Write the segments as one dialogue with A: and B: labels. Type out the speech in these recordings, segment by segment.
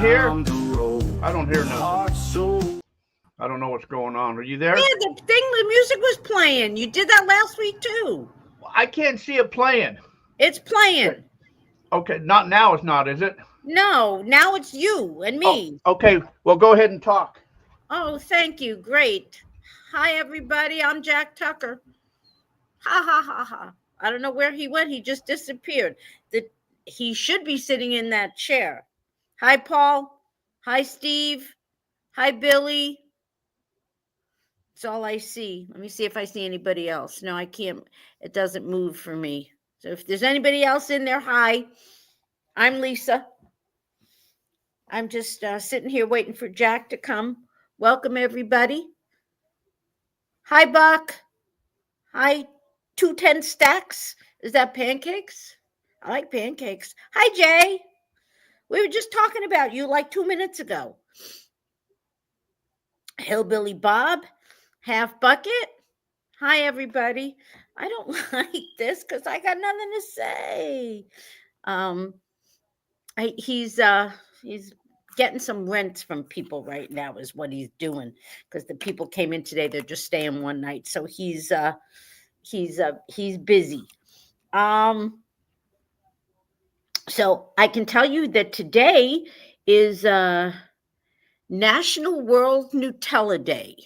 A: hear? I don't hear nothing. I don't know what's going on. Are you there?
B: Yeah, the music was playing. You did that last week too.
A: I can't see it playing.
B: It's playing.
A: Okay, not now. It's not, is it?
B: No, now it's you and me.
A: Oh, okay, well, go ahead and talk.
B: Oh, thank you. Great. Hi, everybody. I'm Jack Tucker. Ha ha ha ha. I don't know where he went. He just disappeared. He should be sitting in that chair. Hi, Paul. Hi, Steve. Hi, Billy. That's all I see. Let me see if I see anybody else. No, I can't. It doesn't move for me. So if there's anybody else in there, hi. I'm Lisa. I'm just sitting here waiting for Jack to come. Welcome, everybody. Hi, Buck. Hi, 210 Stacks. Is that pancakes? I like pancakes. Hi, Jay. We were just talking about you like 2 minutes ago. Hillbilly Bob, Half Bucket. Hi, everybody. I don't like this because I got nothing to say. He's getting some rents from people right now is what he's doing, because the people came in today. They're just staying one night, so he's busy. So I can tell you that today is National World Nutella Day.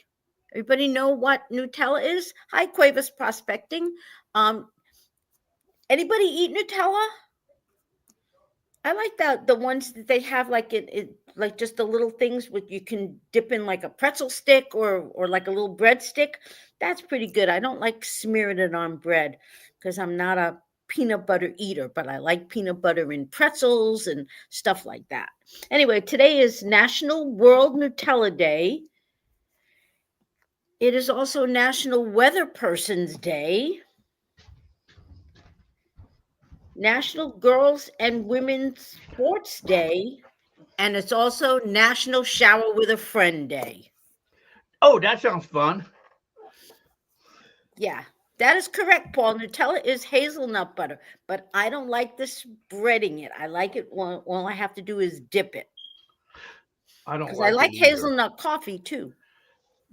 B: Everybody know what Nutella is? Hi, Cuevas Prospecting. Anybody eat Nutella? I like the ones that they have like like just the little things with you can dip in like a pretzel stick or like a little bread stick. That's pretty good. I don't like smearing it on bread because I'm not a peanut butter eater, but I like peanut butter in pretzels and stuff like that. Anyway, today is National World Nutella Day. It is also National Weather Person's Day, National Girls and Women's Sports Day, and it's also National Shower with a Friend Day.
A: Oh, that sounds fun.
B: Yeah, that is correct, Paul. Nutella is hazelnut butter, but I don't like the spreading it. I like it when all I have to do is dip it.
A: I don't
B: Because I like hazelnut coffee too.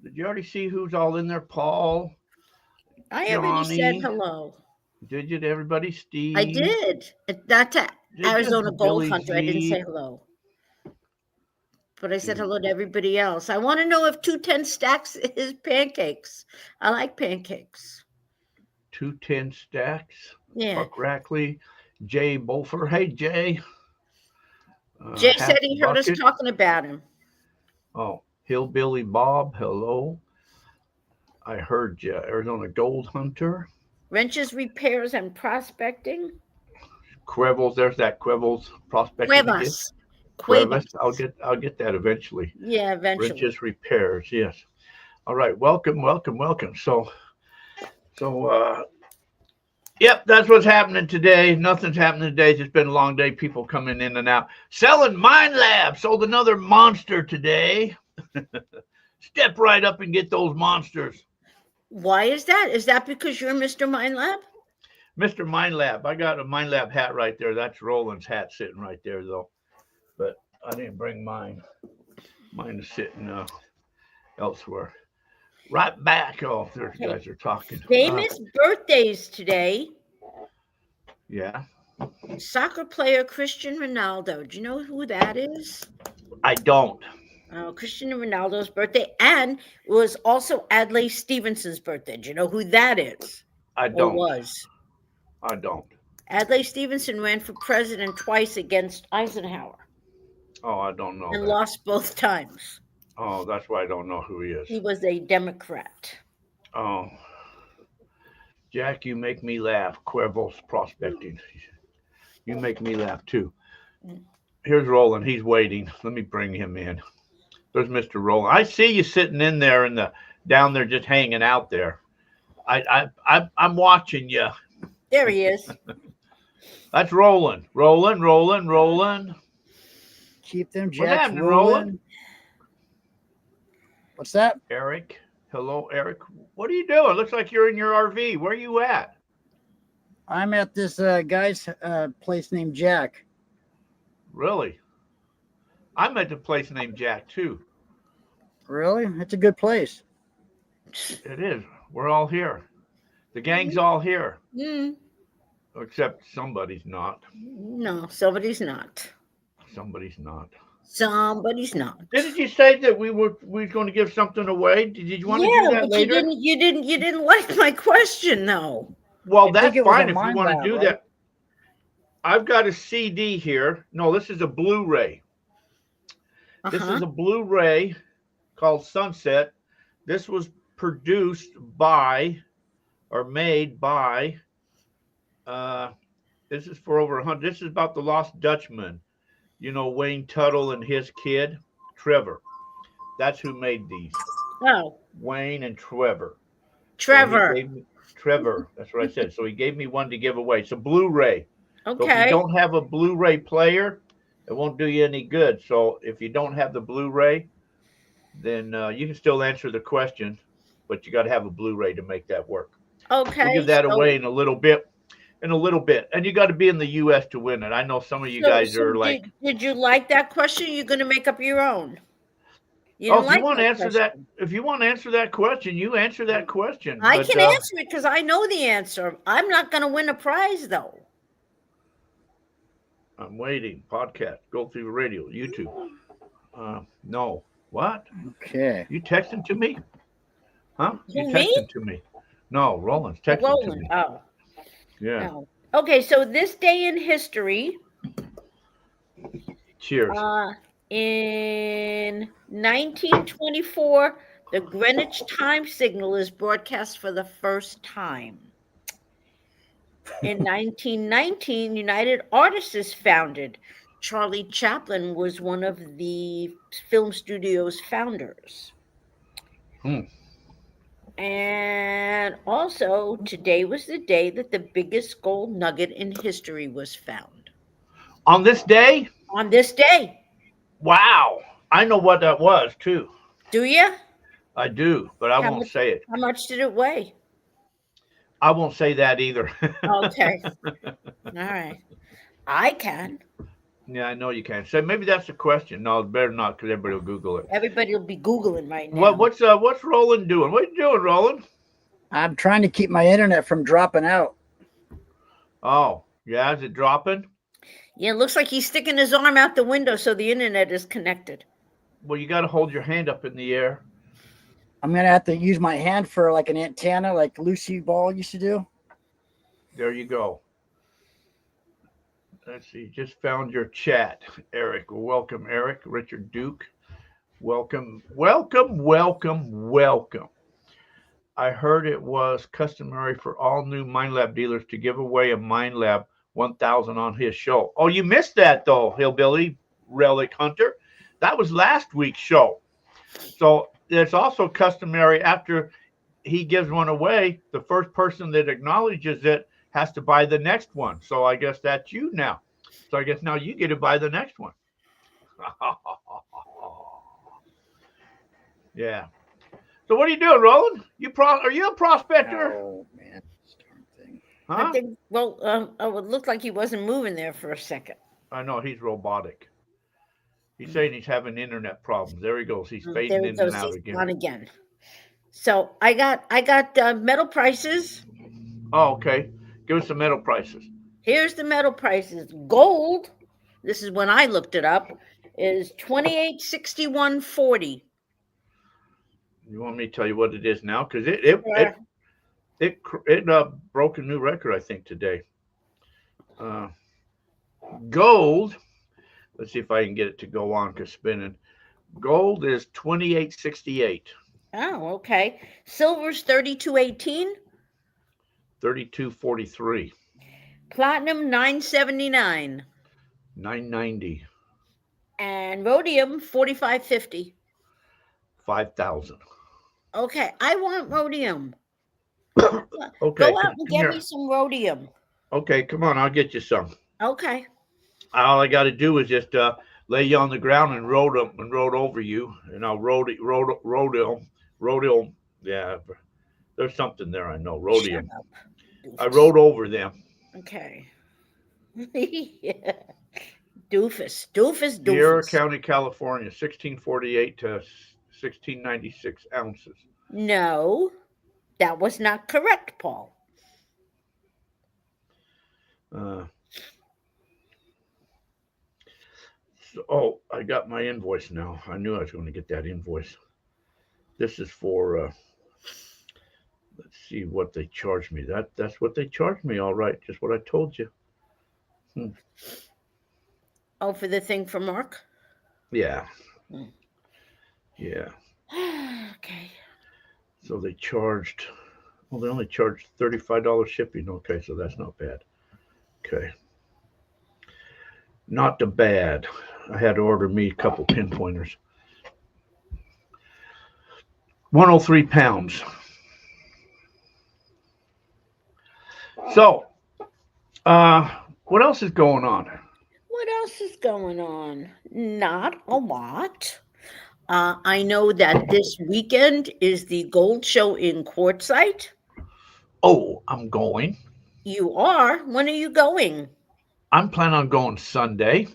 A: Did you already see who's all in there? Paul,
B: I
A: Johnny,
B: already said hello.
A: Did you to everybody? Steve?
B: I did. That's Arizona Gold Hunter. I didn't say hello. But I said hello to everybody else. I want to know if 210 Stacks is pancakes. I like pancakes.
A: 210 Stacks?
B: Yeah.
A: Buck Rackley, Jay Bolfer. Hey, Jay.
B: Jay said he heard us talking about him.
A: Oh, Hillbilly Bob, hello. I heard you. Arizona Gold Hunter.
B: Wrenches, Repairs, and Prospecting.
A: Quevels, there's that Quevels Prospecting. Cuevas. I'll get that eventually.
B: Yeah, eventually.
A: Wrenches, Repairs, yes. All right, welcome. So, yep, that's what's happening today. Nothing's happening today. It's just been a long day. People coming in and out. Selling Mind Lab. Sold another monster today. Step right up and get those monsters.
B: Why is that? Is that because you're Mr. Mind Lab?
A: Mr. Mind Lab. I got a Mind Lab hat right there. That's Roland's hat sitting right there, though. But I didn't bring mine. Mine is sitting elsewhere. Right back. Oh, there's guys are talking.
B: Famous birthdays today.
A: Yeah.
B: Soccer player Cristiano Ronaldo. Do you know who that is?
A: I don't.
B: Cristiano Ronaldo's birthday, and it was also Adlai Stevenson's birthday. Do you know who that is?
A: I don't.
B: Or was?
A: I don't.
B: Adlai Stevenson ran for president twice against Eisenhower.
A: Oh, I don't know.
B: And lost both times.
A: Oh, that's why I don't know who he is.
B: He was a Democrat.
A: Oh. Jack, you make me laugh. Cuervo's Prospecting. You make me laugh too. Here's Roland. He's waiting. Let me bring him in. There's Mr. Roland. I see you sitting in there down there just hanging out there. I'm watching you.
B: There he is.
A: That's Roland. Roland.
C: Keep them jacks
A: What's happening,
C: Roland? What's that?
A: Eric. Hello, Eric. What are you doing? Looks like you're in your RV. Where are you at?
C: I'm at this guy's place named Jack.
A: Really? I'm at the place named Jack too.
C: Really? It's a good place.
A: It is. We're all here. The gang's all here,
B: Mm,
A: except somebody's not.
B: no, somebody's not.
A: Somebody's not.
B: Somebody's not.
A: Didn't you say that we were going to give something away? Did you want to do that
B: but
A: later?
B: you didn't like my question though.
A: Well,
C: I
A: that's
C: think it was
A: fine
C: a
A: if you
C: mind
A: want to
C: lab,
A: do
C: right?
A: that. I've got a CD here. No, this is a Blu-ray. This
B: Uh-huh.
A: is a Blu-ray called Sunset. This was produced by or made by this is for over 100. This is about the Lost Dutchman. You know, Wayne Tuttle and his kid, Trevor. That's who made these.
B: Oh,
A: Wayne and Trevor.
B: Trevor.
A: So he gave me, Trevor, that's what I said. So he gave me one to give away. It's a Blu-ray. So if you
B: Okay.
A: don't have a Blu-ray player, it won't do you any good. So if you don't have the Blu-ray, then you can still answer the question, but you got to have a Blu-ray to make that work.
B: Okay.
A: We'll give that
B: so-
A: away in a little bit. And you got to be in the U.S. to win it. I know some of you guys are like,
B: did you like that question? You're going to make up your own. You
A: oh,
B: didn't
A: if you
B: like
A: want to
B: my
A: answer that,
B: question.
A: if you want to answer that question, you answer that question.
B: I
A: But,
B: can answer it because I know the answer. I'm not going to win a prize though.
A: I'm waiting. Podcast, go through radio, YouTube. No. What?
C: Okay.
A: You texting to me? Huh? You
B: Who, me?
A: texting to me? No, Roland's texting to
B: Roland.
A: me.
B: Oh.
A: Yeah.
B: No. Okay, so this day in history,
A: Cheers.
B: in 1924, the Greenwich time signal is broadcast for the first time. In 1919, United Artists is founded. Charlie Chaplin was one of the film studio's founders. And also, today was the day that the biggest gold nugget in history was found.
A: On this day?
B: On this day.
A: Wow. I know what that was too.
B: Do you?
A: I do, but I won't say it.
B: How much did it weigh?
A: I won't say that either.
B: Okay. All right. I can.
A: Yeah, I know you can. So maybe that's the question. No, better not, because everybody will Google it.
B: Everybody will be Googling right now.
A: What's Roland doing? What are you doing, Roland?
C: I'm trying to keep my internet from dropping out.
A: Oh, yeah, is it dropping?
B: Yeah, it looks like he's sticking his arm out the window so the internet is connected.
A: Well, you got to hold your hand up in the air.
C: I'm going to have to use my hand for like an antenna like Lucy Ball used to do.
A: There you go. Let's see. Just found your chat, Eric. Welcome, Eric. Richard Duke. Welcome. I heard it was customary for all new MindLab dealers to give away a MindLab 1000 on his show. Oh, you missed that though, Hillbilly Relic Hunter. That was last week's show. So it's also customary after he gives one away, the first person that acknowledges it has to buy the next one. So I guess that's you now. So I guess now you get to buy the next one. Yeah. So what are you doing, Roland? Are you a prospector?
C: Oh, man. Thing.
A: Huh?
B: I think, it looked like he wasn't moving there for a second.
A: I know, he's robotic. He's saying he's having internet problems. There he goes. He's
B: There
A: fading
B: he
A: in
B: goes.
A: and out
B: He's
A: again.
B: gone again. So I got metal prices.
A: Oh, okay. Give us the metal prices.
B: Here's the metal prices. Gold, this is when I looked it up, is $28.61.40.
A: You want me to tell you what it is now? Because it broke a new record, I think, today. Gold. Let's see if I can get it to go on because spinning. Gold is $28.68.
B: Oh, okay. Silver's $32.18.
A: $32.43.
B: Platinum $9.79.
A: $9.90.
B: And rhodium $45.50.
A: $5,000.
B: Okay, I want rhodium.
A: Okay.
B: Go out and get me some rhodium.
A: Okay, come on, I'll get you some.
B: Okay.
A: All I got to do is just lay you on the ground and roll over you, and I'll rhodium. Yeah, there's something there. I know rhodium. I rode over them.
B: Okay. Yeah.
A: Sierra County, California, 1648 to 1696 ounces.
B: No, that was not correct, Paul.
A: I got my invoice now. I knew I was going to get that invoice. This is for, let's see what they charged me. That's what they charged me, all right. Just what I told you.
B: Oh, for the thing for Mark?
A: Yeah. Yeah.
B: Okay.
A: So they charged, they only charged $35 shipping. Okay, so that's not bad. Okay. Not too bad. I had to order me a couple pinpointers. 103 pounds. So, what else is going on?
B: What else is going on? Not a lot. I know that this weekend is the gold show in Quartzsite.
A: Oh, I'm going.
B: You are? When are you going?
A: I'm planning on going Sunday.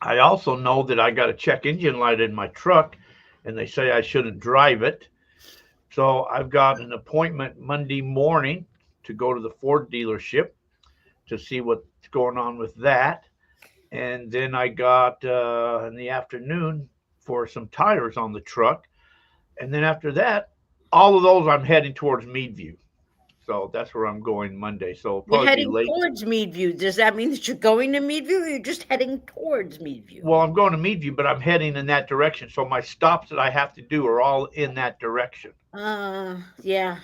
A: I also know that I got a check engine light in my truck, and they say I shouldn't drive it. So I've got an appointment Monday morning to go to the Ford dealership to see what's going on with that. And then I got in the afternoon for some tires on the truck. And then after that, all of those I'm heading towards Meadview. So that's where I'm going Monday. So
B: You're
A: probably
B: heading
A: be late.
B: towards Meadview. Does that mean that you're going to Meadview, or you're just heading towards Meadview?
A: Well, I'm going to Meadview, but I'm heading in that direction. So my stops that I have to do are all in that direction.
B: Yeah.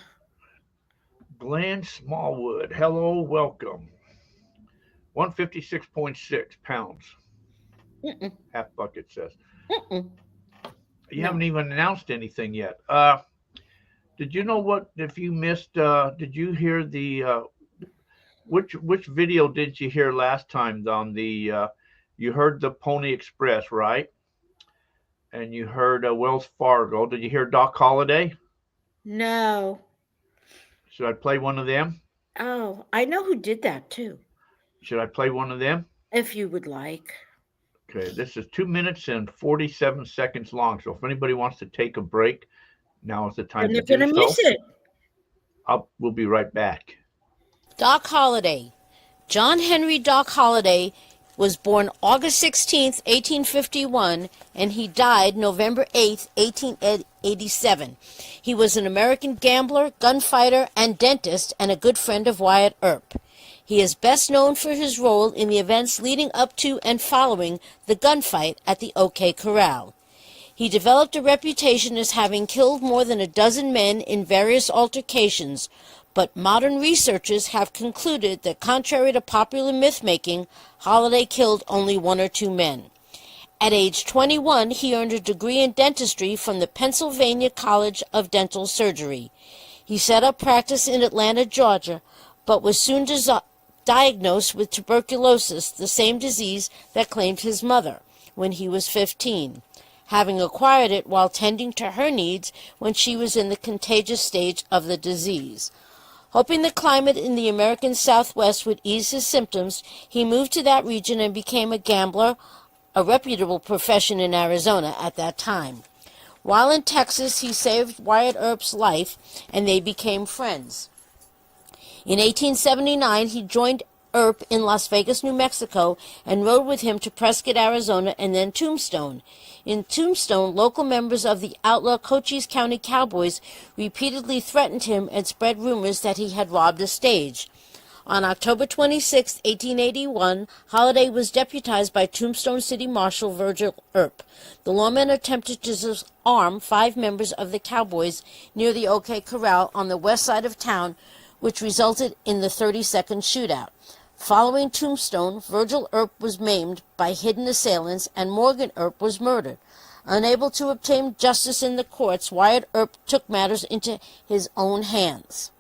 A: Glenn Smallwood. Hello, welcome. 156.6 pounds. Half bucket says. You haven't even announced anything yet. Did you know what? If you missed, did you hear the which video did you hear last time on the? You heard the Pony Express, right? And you heard Wells Fargo. Did you hear Doc Holliday?
B: No.
A: Should I play one of them?
B: Oh, I know who did that too.
A: Should I play one of them?
B: If you would like.
A: Okay, this is 2 minutes and 47 seconds long. So if anybody wants to take a break, now is the time to do so.
B: You're going to miss it.
A: We'll be right back.
D: Doc Holliday. John Henry Doc Holliday was born August 16th, 1851, and he died November 8th, 1887. He was an American gambler, gunfighter, and dentist, and a good friend of Wyatt Earp. He is best known for his role in the events leading up to and following the gunfight at the OK Corral. He developed a reputation as having killed more than a dozen men in various altercations, but modern researchers have concluded that contrary to popular myth-making, Holliday killed only 1 or 2 men. At age 21, he earned a degree in dentistry from the Pennsylvania College of Dental Surgery. He set up practice in Atlanta, Georgia, but was soon diagnosed with tuberculosis, the same disease that claimed his mother, when he was 15, having acquired it while tending to her needs when she was in the contagious stage of the disease. Hoping the climate in the American Southwest would ease his symptoms, he moved to that region and became a gambler, a reputable profession in Arizona at that time. While in Texas, he saved Wyatt Earp's life, and they became friends. In 1879, he joined Earp in Las Vegas, New Mexico, and rode with him to Prescott, Arizona, and then Tombstone. In Tombstone, local members of the outlaw Cochise County Cowboys repeatedly threatened him and spread rumors that he had robbed a stage. On October 26, 1881, Holliday was deputized by Tombstone City Marshal Virgil Earp. The lawmen attempted to disarm 5 members of the Cowboys near the OK Corral on the west side of town, which resulted in the 30-second shootout. Following Tombstone, Virgil Earp was maimed by hidden assailants, and Morgan Earp was murdered. Unable to obtain justice in the courts, Wyatt Earp took matters into his own hands.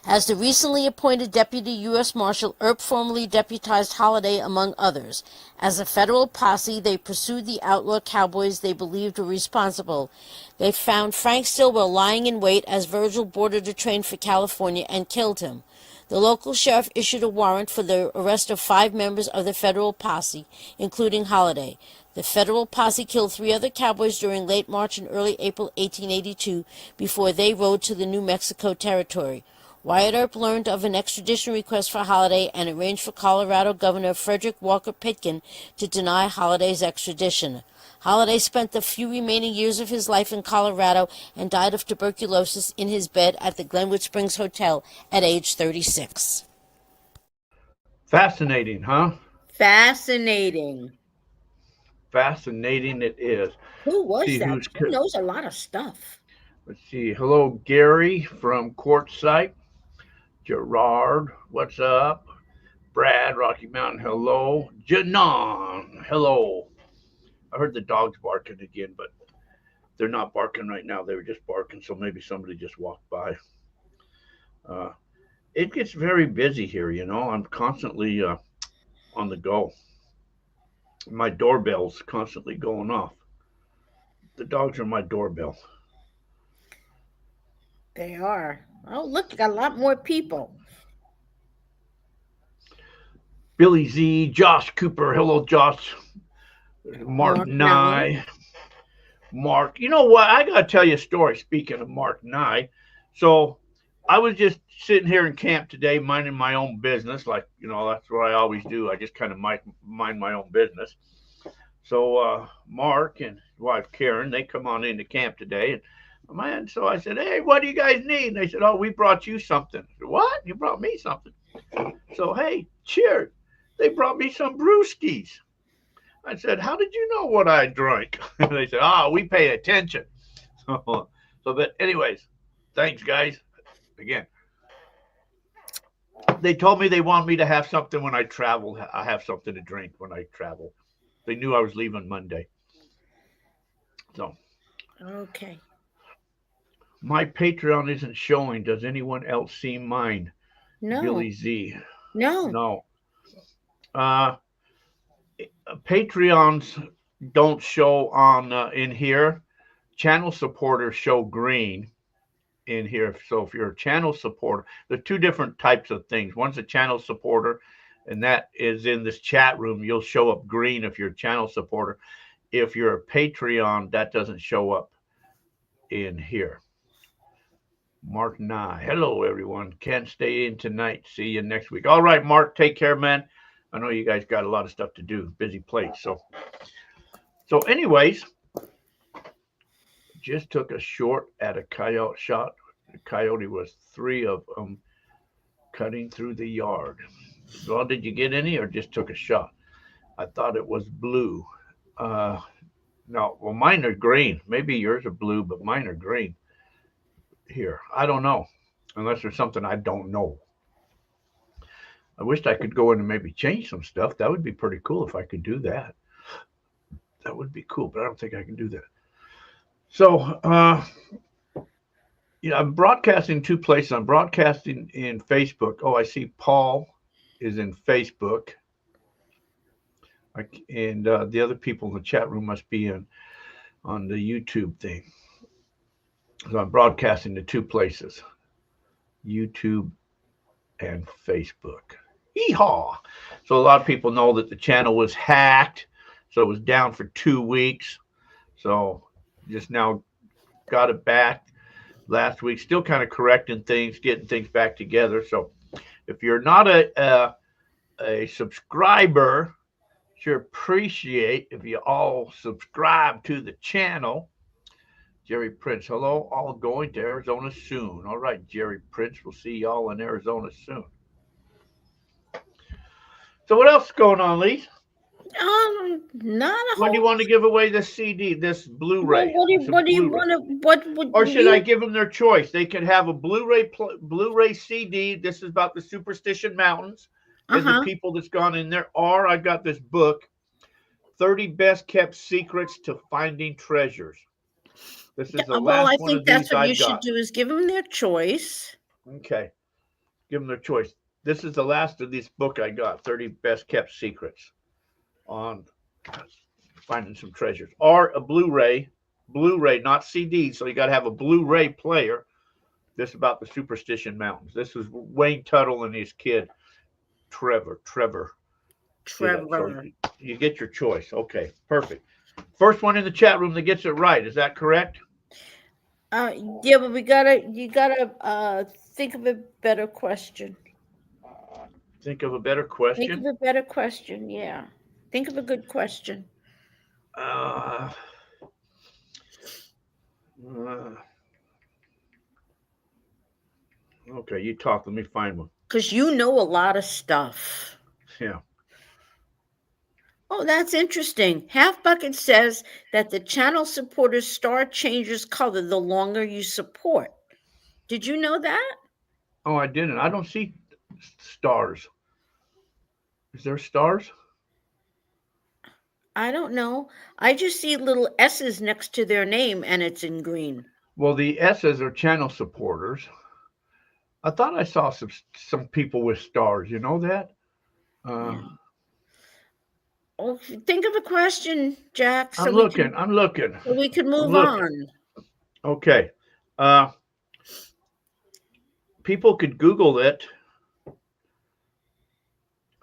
D: As the recently appointed Deputy U.S. Marshal, Earp formally deputized Holliday among others. As a federal posse, they pursued the outlaw cowboys they believed were responsible. They found Frank Stilwell lying in wait as Virgil boarded a train for California and killed him. The local sheriff issued a warrant for the arrest of 5 members of the federal posse, including Holiday. The federal posse killed 3 other cowboys during late March and early April 1882 before they rode to the New Mexico territory. Wyatt Earp learned of an extradition request for Holiday and arranged for Colorado Governor Frederick Walker Pitkin to deny Holiday's extradition. Holiday spent the few remaining years of his life in Colorado and died of tuberculosis in his bed at the Glenwood Springs Hotel at age 36.
A: Fascinating, huh?
B: Fascinating.
A: Fascinating it is.
B: Who was
A: See
B: that?
A: who's
B: He knows a lot of stuff.
A: Let's see. Hello, Gary from Quartzsite. Gerard, what's up? Brad, Rocky Mountain, hello. Janon, hello. I heard the dogs barking again, but they're not barking right now. They were just barking, so maybe somebody just walked by. It gets very busy here, you know. I'm constantly on the go. My doorbell's constantly going off. The dogs are my doorbell.
B: They are. Oh, look, you got a lot more people.
A: Billy Z, Josh Cooper, hello, Josh. Mark
B: Nye.
A: Nye. Mark, you know what? I got to tell you a story, speaking of Mark Nye. So I was just sitting here in camp today, minding my own business. Like, you know, that's what I always do. I just kind of mind my own business. So Mark and his wife, Karen, they come on into camp today. And man, so I said, hey, what do you guys need? And they said, oh, we brought you something. I said, what? You brought me something? So, hey, cheers. They brought me some brewskis. I said, how did you know what I drank? They said, we pay attention. But anyways, thanks, guys. Again, they told me they want me to have something when I travel. I have something to drink when I travel. They knew I was leaving Monday. So.
B: Okay.
A: My Patreon isn't showing. Does anyone else see mine?
B: No.
A: Billy Z.
B: No.
A: Patreons don't show on in here. Channel supporters show green in here. So if you're a channel supporter, there are 2 different types of things. One's a channel supporter, and that is in this chat room. You'll show up green if you're a channel supporter. If you're a Patreon, that doesn't show up in here. Mark Nye. Hello, everyone. Can't stay in tonight. See you next week. All right, Mark. Take care, man. I know you guys got a lot of stuff to do. Busy plate. So anyways, just took a short at a coyote shot. The coyote was 3 of them cutting through the yard. Well, did you get any or just took a shot? I thought it was blue. No, well, mine are green. Maybe yours are blue, but mine are green. Here, I don't know, unless there's something I don't know. I wished I could go in and maybe change some stuff. That would be pretty cool if I could do that. That would be cool, but I don't think I can do that. So, I'm broadcasting 2 places. I'm broadcasting in Facebook. Oh, I see Paul is in Facebook. And the other people in the chat room must be on the YouTube thing. So I'm broadcasting to 2 places, YouTube and Facebook. Yeehaw! So a lot of people know that the channel was hacked. So it was down for 2 weeks. So just now got it back last week. Still kind of correcting things, getting things back together. So if you're not a subscriber, sure appreciate if you all subscribe to the channel. Jerry Prince, hello, all going to Arizona soon. All right, Jerry Prince, we'll see y'all in Arizona soon. So what else is going on, Lee?
B: Not a
A: When do you
B: whole.
A: want to give away this CD, this Blu-ray?
B: What do you want to? What would?
A: Or should I give them their choice? They can have a Blu-ray CD. This is about the Superstition Mountains. There's the people that's gone in there. Or I got this book, 30 Best Kept Secrets to Finding Treasures. This is the last
B: I
A: one
B: think
A: of
B: that's
A: these
B: what
A: I
B: you should
A: got.
B: do is give them their choice.
A: Okay. Give them their choice. This is the last of this book I got, 30 Best Kept Secrets on finding some treasures. Or a Blu-ray, not CD, so you got to have a Blu-ray player This about the Superstition Mountains. This is Wayne Tuttle and his kid, Trevor. did it. So
B: Trevor.
A: you get your choice. Okay, perfect. First one in the chat room that gets it right. Is that correct?
B: Yeah, but you gotta think of a better question.
A: Think of a better
B: Think of
A: question.
B: a better question. Yeah, think of a good question.
A: Uh, okay, you talk. Let me find one.
B: Because you know a lot of stuff.
A: Yeah.
B: Oh, that's interesting. Half Bucket says that the channel supporter's star changes color the longer you support. Did you know that?
A: Oh, I didn't. I don't see stars. Is there stars?
B: I don't know. I just see little S's next to their name and it's in green.
A: Well, the S's are channel supporters. I thought I saw some people with stars. You know that?
B: Yeah. Oh, think of a question, Jack.
A: I'm looking.
B: So we can move
A: looking.
B: on.
A: Okay. People could Google it.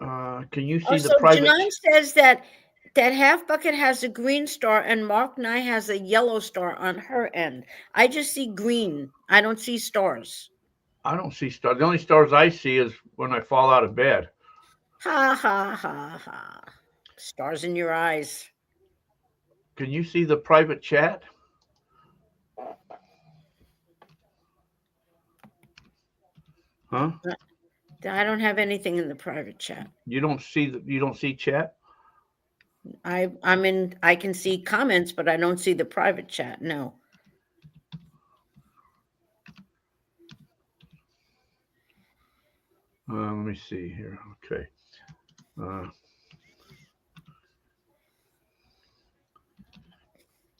A: Can you see the private?
B: Janine says that Half Bucket has a green star and Mark Nye has a yellow star on her end. I just see green. I don't see stars.
A: I don't see stars. The only stars I see is when I fall out of bed.
B: Ha ha ha ha. Stars in your eyes.
A: Can you see the private chat? Huh?
B: I don't have anything in the private chat.
A: You don't see chat?
B: I can see comments, but I don't see the private chat. No.
A: Let me see here. Okay.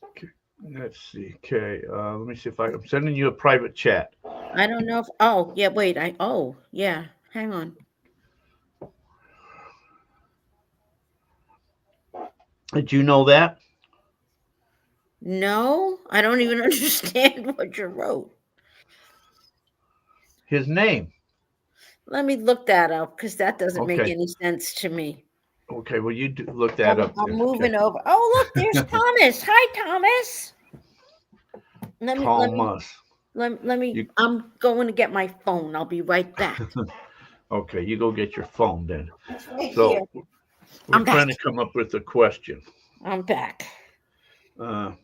A: Okay. Let's see. Okay. Let me see if I'm sending you a private chat.
B: I don't know if. Oh yeah. Wait. Yeah. Hang on.
A: Did you know that?
B: No, I don't even understand what you wrote.
A: His name.
B: Let me look that up because that doesn't make any sense to me.
A: Okay, well, you look that up.
B: I'm moving over. Oh, look, there's Thomas. Hi, Thomas. Let me. I'm going to get my phone. I'll be right back.
A: Okay, you go get your phone then.
B: Right
A: so
B: here.
A: we're trying to come up with a question.
B: I'm back.
A: How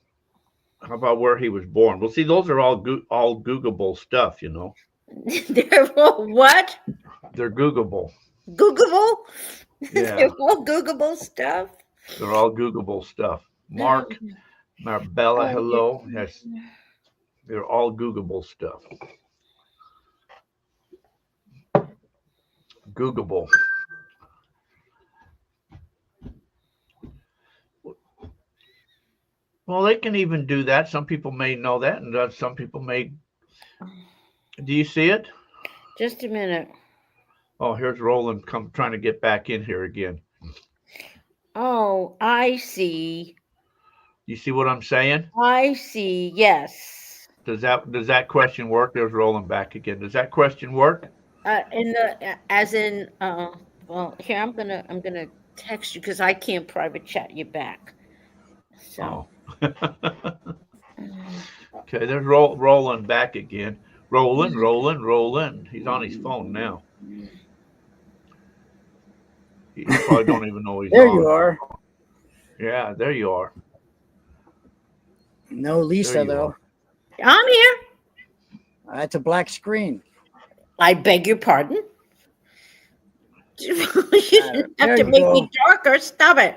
A: about where he was born? Well, see, those are all Googleable stuff, you know.
B: They're all what?
A: They're Googleable.
B: Googleable?
A: Yeah.
B: They're all Googleable stuff.
A: They're all Googleable stuff. Mark, Marbella, hello. Yes. They're all Googleable stuff. Googleable. Well, they can even do that. Some people may know that, and some people may. Do you see it?
B: Just a minute.
A: Oh, here's Roland trying to get back in here again.
B: Oh, I see.
A: You see what I'm saying?
B: I see. Yes.
A: Does that question work? There's Roland back again. Does that question work?
B: Well, here I'm gonna text you because I can't private chat you back. So.
A: Oh. Okay, there's Roland back again. Roland. He's on his phone now. He probably don't even know he's
C: there
A: on.
C: You are.
A: Yeah, there you are.
C: No Lisa, though.
B: I'm here.
C: That's a black screen.
B: I beg your pardon? You didn't have to make me darker. Stop it.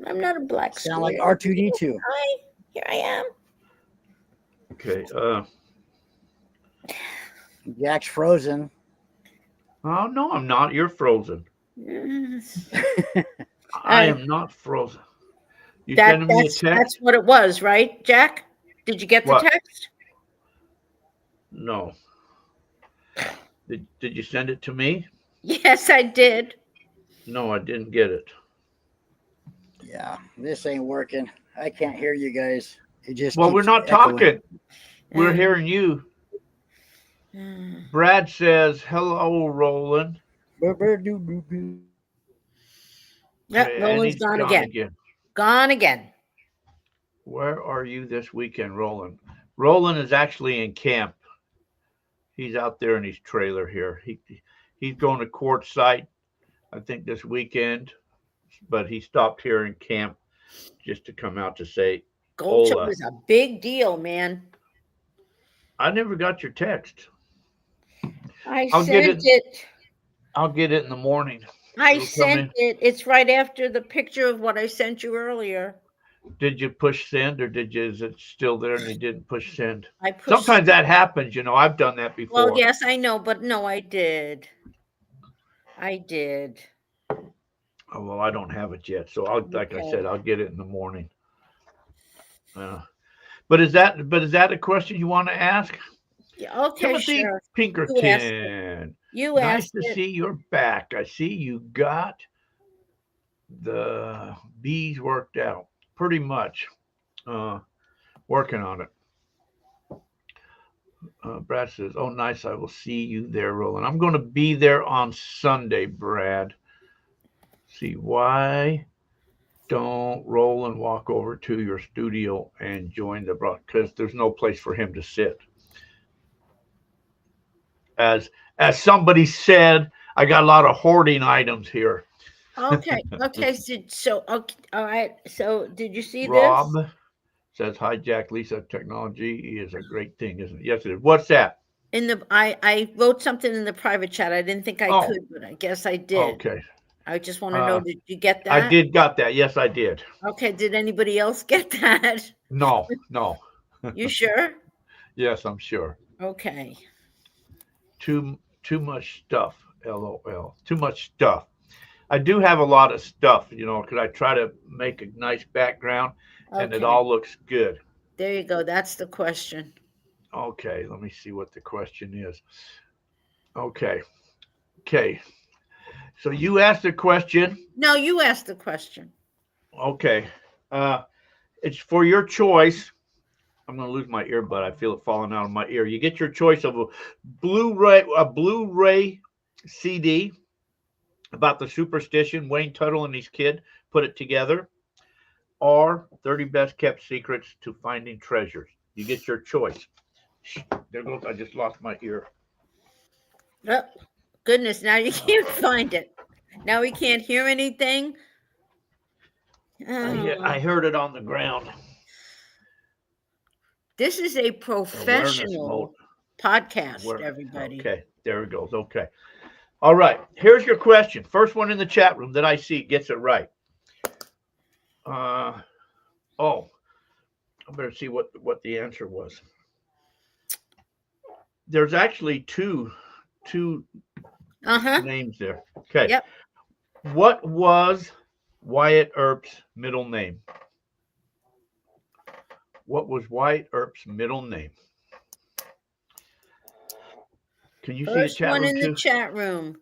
B: I'm not a black screen.
C: Sound like R2-D2.
B: Hi, here I am.
A: Okay.
C: Jack's frozen.
A: Oh, no, I'm not. You're frozen.
B: Yes.
A: I am not frozen. You sending me a text?
B: That's what it was, right, Jack? Did you get the text?
A: No. Did you send it to me?
B: Yes, I did.
A: No, I didn't get it.
C: Yeah, this ain't working. I can't hear you guys. It just
A: we're not
C: echoing.
A: talking. We're hearing you. Brad says, hello, Roland.
B: Yep,
A: Okay, and
B: Roland's
A: he's
B: gone
A: gone
B: again.
A: again.
B: Gone again.
A: Where are you this weekend, Roland? Roland is actually in camp. He's out there in his trailer here. He's going to Quartzsite, I think, this weekend, but he stopped here in camp just to come out to say
B: Gold show
A: hola.
B: is a big deal, man.
A: I never got your text.
B: I'll get it.
A: I'll get it in the morning.
B: I
A: It'll come
B: sent
A: in.
B: it. It's right after the picture of what I sent you earlier.
A: Did you push send, or is it still there and you didn't push send?
B: I pushed.
A: Sometimes that happens, I've done that before.
B: Well, yes, I know, but no, I did. I did.
A: Oh, well, I don't have it yet, so like I said, I'll get it in the morning. But is that a question you want to ask?
B: Yeah, okay,
A: Timothy
B: sure.
A: Pinkerton.
B: You
A: nice
B: asked
A: to
B: it.
A: see you're back. I see you got the bees worked out pretty much. Working on it. Brad says, oh, nice. I will see you there, Roland. I'm going to be there on Sunday, Brad. See, why don't Roland walk over to your studio and join the broadcast? Because there's no place for him to sit. As somebody said, I got a lot of hoarding items here.
B: Okay. So okay, all right. So did you see
A: Rob
B: this?
A: says, hi, Jack. Lisa, technology is a great thing, isn't it? Yes, it is. What's that?
B: I wrote something in the private chat. I didn't think I could, but I guess I did.
A: Okay.
B: I just want to know, did you get that?
A: I did got that. Yes, I did.
B: Okay. Did anybody else get that?
A: No.
B: You sure?
A: Yes, I'm sure.
B: Okay.
A: Too much stuff. LOL. Too much stuff. I do have a lot of stuff, because I try to make a nice background and it all looks good.
B: There you go. That's the question.
A: Okay, let me see what the question is. Okay. So you asked the question.
B: No, you asked the question.
A: Okay. It's for your choice. I'm going to lose my earbud. I feel it falling out of my ear. You get your choice of a Blu-ray CD about the superstition. Wayne Tuttle and his kid put it together, or 30 best kept secrets to finding treasures. You get your choice. There goes. I just lost my ear.
B: Oh, goodness. Now you can't find it. Now we can't hear anything.
A: I heard it on the ground.
B: This is a professional podcast, everybody.
A: Okay, there it goes. Okay. All right. Here's your question. First one in the chat room that I see gets it right. I better see what the answer was. There's actually two names there. Okay.
B: Yep.
A: What was Wyatt Earp's middle name? What was Wyatt Earp's middle name? Can you see the chat room?
B: First one in the chat room.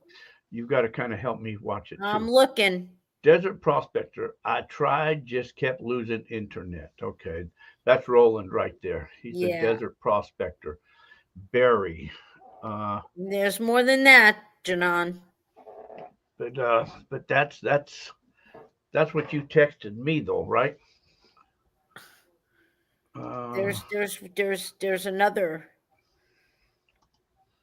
A: You've got to kind of help me watch it too.
B: I'm looking.
A: Desert Prospector. I tried, just kept losing internet. Okay. That's Roland right there. He's a Desert Prospector. Barry.
B: There's more than that, Janon.
A: But that's what you texted me though, right?
B: There's another.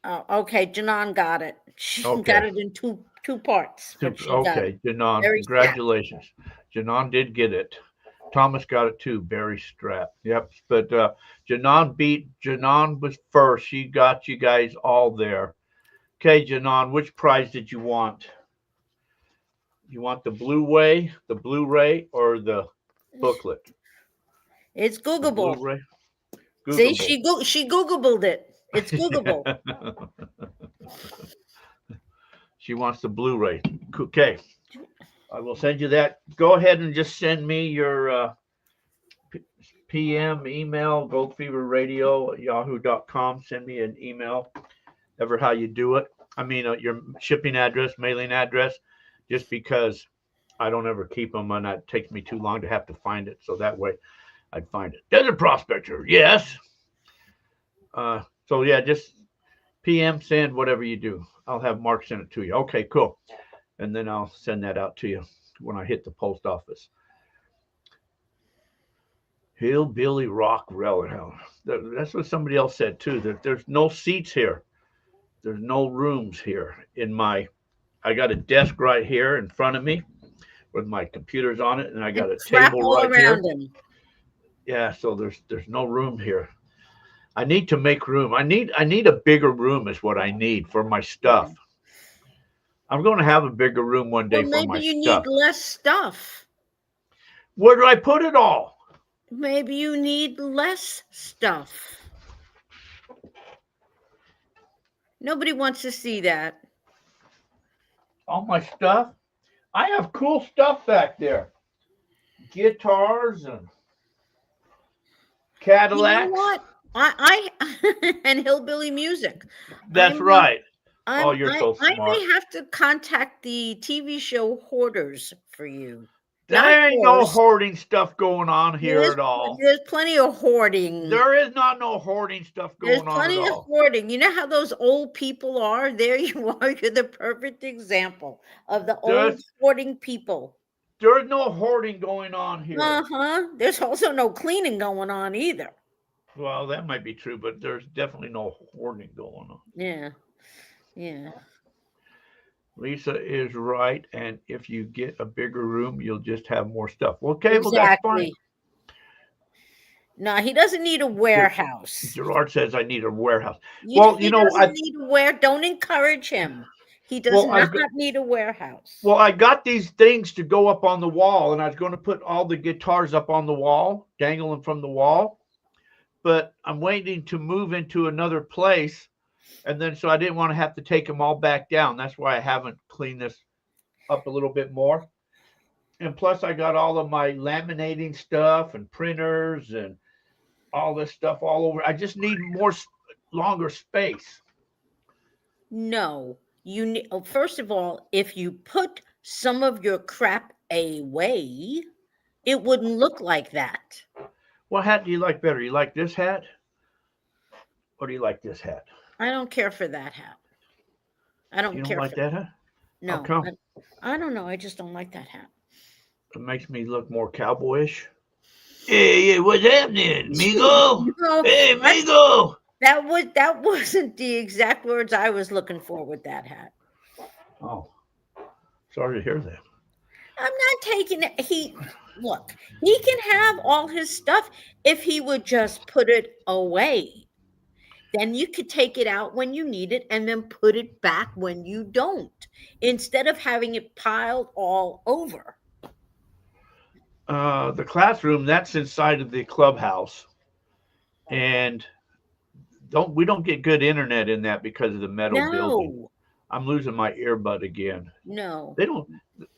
B: Okay, Janon got it. She got it in two parts.
A: Okay, Janon, congratulations. Janon did get it. Thomas got it too. Barry Strap. Yep. But Janon was first. She got you guys all there. Okay, Janon, which prize did you want? You want the Blu-ray, or the booklet?
B: It's Googleable.
A: Blu-ray.
B: See, she Googleable it. It's Googleable.
A: She wants the Blu-ray. Okay. I will send you that. Go ahead and just send me your PM email, goldfeverradio@yahoo.com. Send me an email, ever how you do it. I mean, your shipping address, mailing address, just because I don't ever keep them and it takes me too long to have to find it. So that way I'd find it. Desert Prospector, yes. So yeah, just PM, send whatever you do. I'll have Mark send it to you. Okay, cool. And then I'll send that out to you when I hit the post office. Hillbilly Rock Relic. That's what somebody else said too. That there's no seats here. There's no rooms here. I got a desk right here in front of me with my computers on it, and I got a
B: Crap
A: table
B: all
A: right here.
B: around him.
A: Yeah, so there's no room here. I need to make room. I need a bigger room is what I need for my stuff. I'm going to have a bigger room one day
B: Well,
A: for my
B: maybe you
A: stuff.
B: need less stuff.
A: Where do I put it all?
B: Maybe you need less stuff. Nobody wants to see that.
A: All my stuff? I have cool stuff back there. Guitars and Cadillacs.
B: You know what? I and hillbilly music.
A: That's right.
B: I
A: You're so smart.
B: may have to contact the TV show Hoarders for you.
A: There ain't no hoarding stuff going on here at all.
B: There's plenty of hoarding.
A: There is not no hoarding stuff going on at all.
B: There's plenty of hoarding. You know how those old people are? There you are. You're the perfect example of the old hoarding people.
A: There's no hoarding going on here.
B: There's also no cleaning going on either.
A: Well, that might be true, but there's definitely no hoarding going on.
B: Yeah. Yeah.
A: Lisa is right, and if you get a bigger room, you'll just have more stuff. Okay,
B: Exactly.
A: well, that's fine.
B: No, he doesn't need a warehouse.
A: Gerard says I need a warehouse.
B: He doesn't need don't encourage him. He does not need a warehouse.
A: Well, I got these things to go up on the wall, and I was going to put all the guitars up on the wall, dangling from the wall, but I'm waiting to move into another place. And then, so I didn't want to have to take them all back down. That's why I haven't cleaned this up a little bit more. And plus, I got all of my laminating stuff and printers and all this stuff all over. I just need longer space.
B: No, you need. First of all, if you put some of your crap away, it wouldn't look like that.
A: What hat do you like better? You like this hat, or do you like this hat?
B: I don't care for that hat. I don't care.
A: You don't like that hat?
B: No.
A: How come?
B: I don't know. I just don't like that hat.
A: It makes me look more cowboyish. Hey, what's happening, Migo? Hey, Migo.
B: That wasn't the exact words I was looking for with that hat.
A: Oh, sorry to hear that.
B: I'm not taking it. He can have all his stuff if he would just put it away. Then you could take it out when you need it and then put it back when you don't, instead of having it piled all over.
A: The classroom, that's inside of the clubhouse. And we don't get good internet in that because of the metal building. I'm losing my earbud again.
B: No.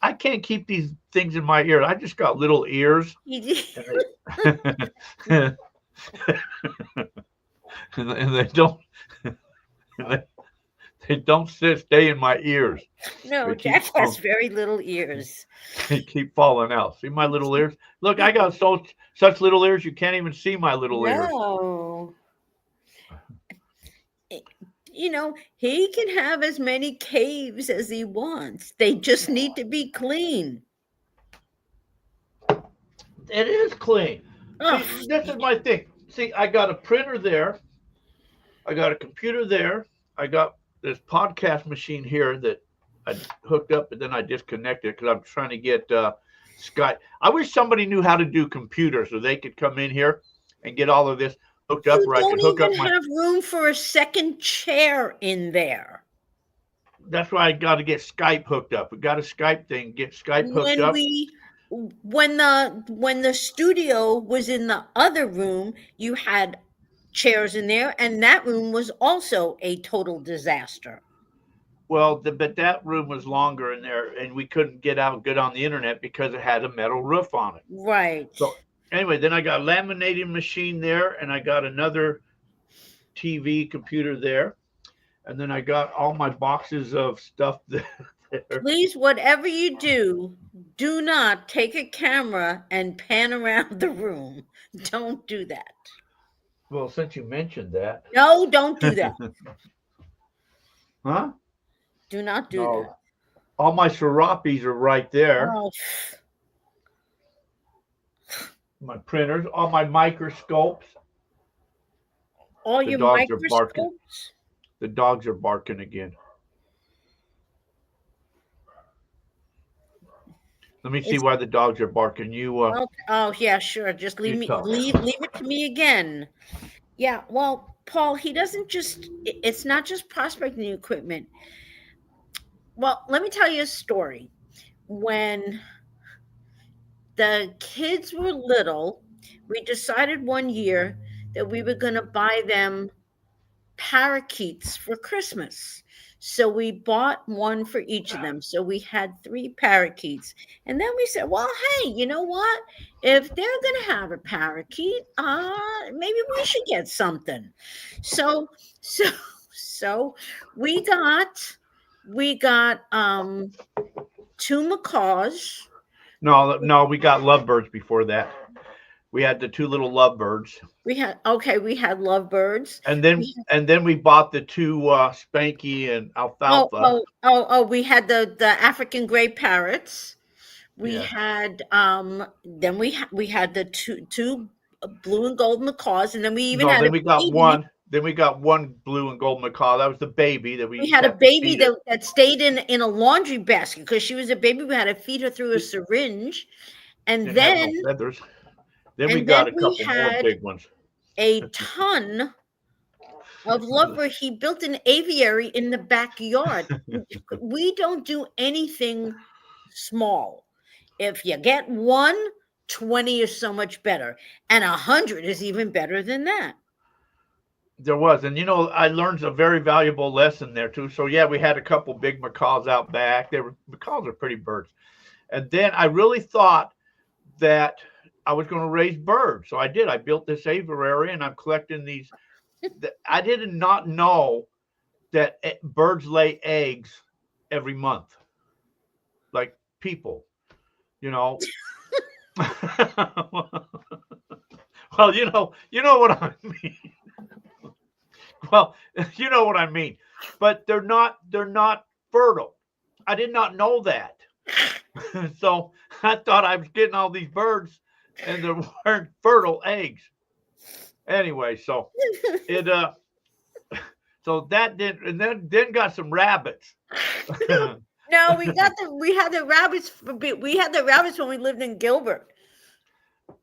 A: I can't keep these things in my ear. I just got little ears. And they don't stay in my ears.
B: No, Jack has very little ears.
A: They keep falling out. See my little ears? Look, I got such little ears you can't even see my little ears.
B: No. You know, he can have as many caves as he wants. They just need to be clean.
A: It is clean. See, this is my thing. See, I got a printer there. I got a computer there. I got this podcast machine here that I hooked up, and then I disconnected because I'm trying to get Skype. I wish somebody knew how to do computers so they could come in here and get all of this hooked up.
B: You don't even have room for a second chair in there.
A: That's why I got to get Skype hooked up. We got a Skype thing. Get Skype hooked up.
B: When the studio was in the other room, you had chairs in there, and that room was also a total disaster.
A: Well, but that room was longer in there, and we couldn't get out good on the internet because it had a metal roof on it.
B: Right.
A: So anyway, then I got a laminating machine there, and I got another TV computer there, and then I got all my boxes of stuff there.
B: Please, whatever you do, do not take a camera and pan around the room. Don't do that.
A: Well, since you mentioned that.
B: No, don't do that.
A: Huh?
B: Do not do
A: No.
B: that.
A: All my serapes are right there.
B: Oh,
A: My printers, all my microscopes.
B: all
A: The
B: your
A: dogs are barking.
B: microscopes.
A: The dogs are barking again. Let me see
B: It's-
A: why the dogs are barking. You
B: Okay. Oh yeah, sure. Just leave
A: you
B: me
A: talk.
B: leave it to me again. Yeah, well, Paul, he doesn't just it's not just prospecting equipment. Well, let me tell you a story. When the kids were little, we decided one year that we were going to buy them parakeets for Christmas. So we bought one for each of them. So we had 3 parakeets. And then we said, well, hey, you know what? If they're going to have a parakeet, maybe we should get something. So, so, so we got 2 macaws.
A: No, we got lovebirds before that. We had the 2 little lovebirds.
B: We had lovebirds.
A: And then we bought the 2 Spanky and Alfalfa.
B: We had the African gray parrots. We
A: Yeah.
B: had then we had the two blue and gold macaws, and then we even had
A: then
B: a
A: we got
B: baby.
A: one. Then we got one blue and gold macaw. That was the baby that
B: We had a
A: to
B: baby
A: feed it.
B: that stayed in a laundry basket because she was a baby. We had to feed her through a syringe, and
A: Didn't have
B: then
A: no feathers. Then we
B: and
A: got
B: then
A: a
B: we
A: couple more
B: had
A: big ones.
B: a ton of lovebirds. He built an aviary in the backyard. We don't do anything small. If you get 1, 20 is so much better, and 100 is even better than that.
A: There was, and I learned a very valuable lesson there too. So yeah, we had a couple big macaws out back. Macaws are pretty birds, and then I really thought that I was going to raise birds, so I did. I built this aviary, and I'm collecting these. I did not know that birds lay eggs every month, like people. Well, you know what I mean. Well, you know what I mean. But they're not fertile. I did not know that. So I thought I was getting all these birds and there weren't fertile eggs. Anyway, so it so that did, and then got some rabbits.
B: No, we had the rabbits when we lived in Gilbert.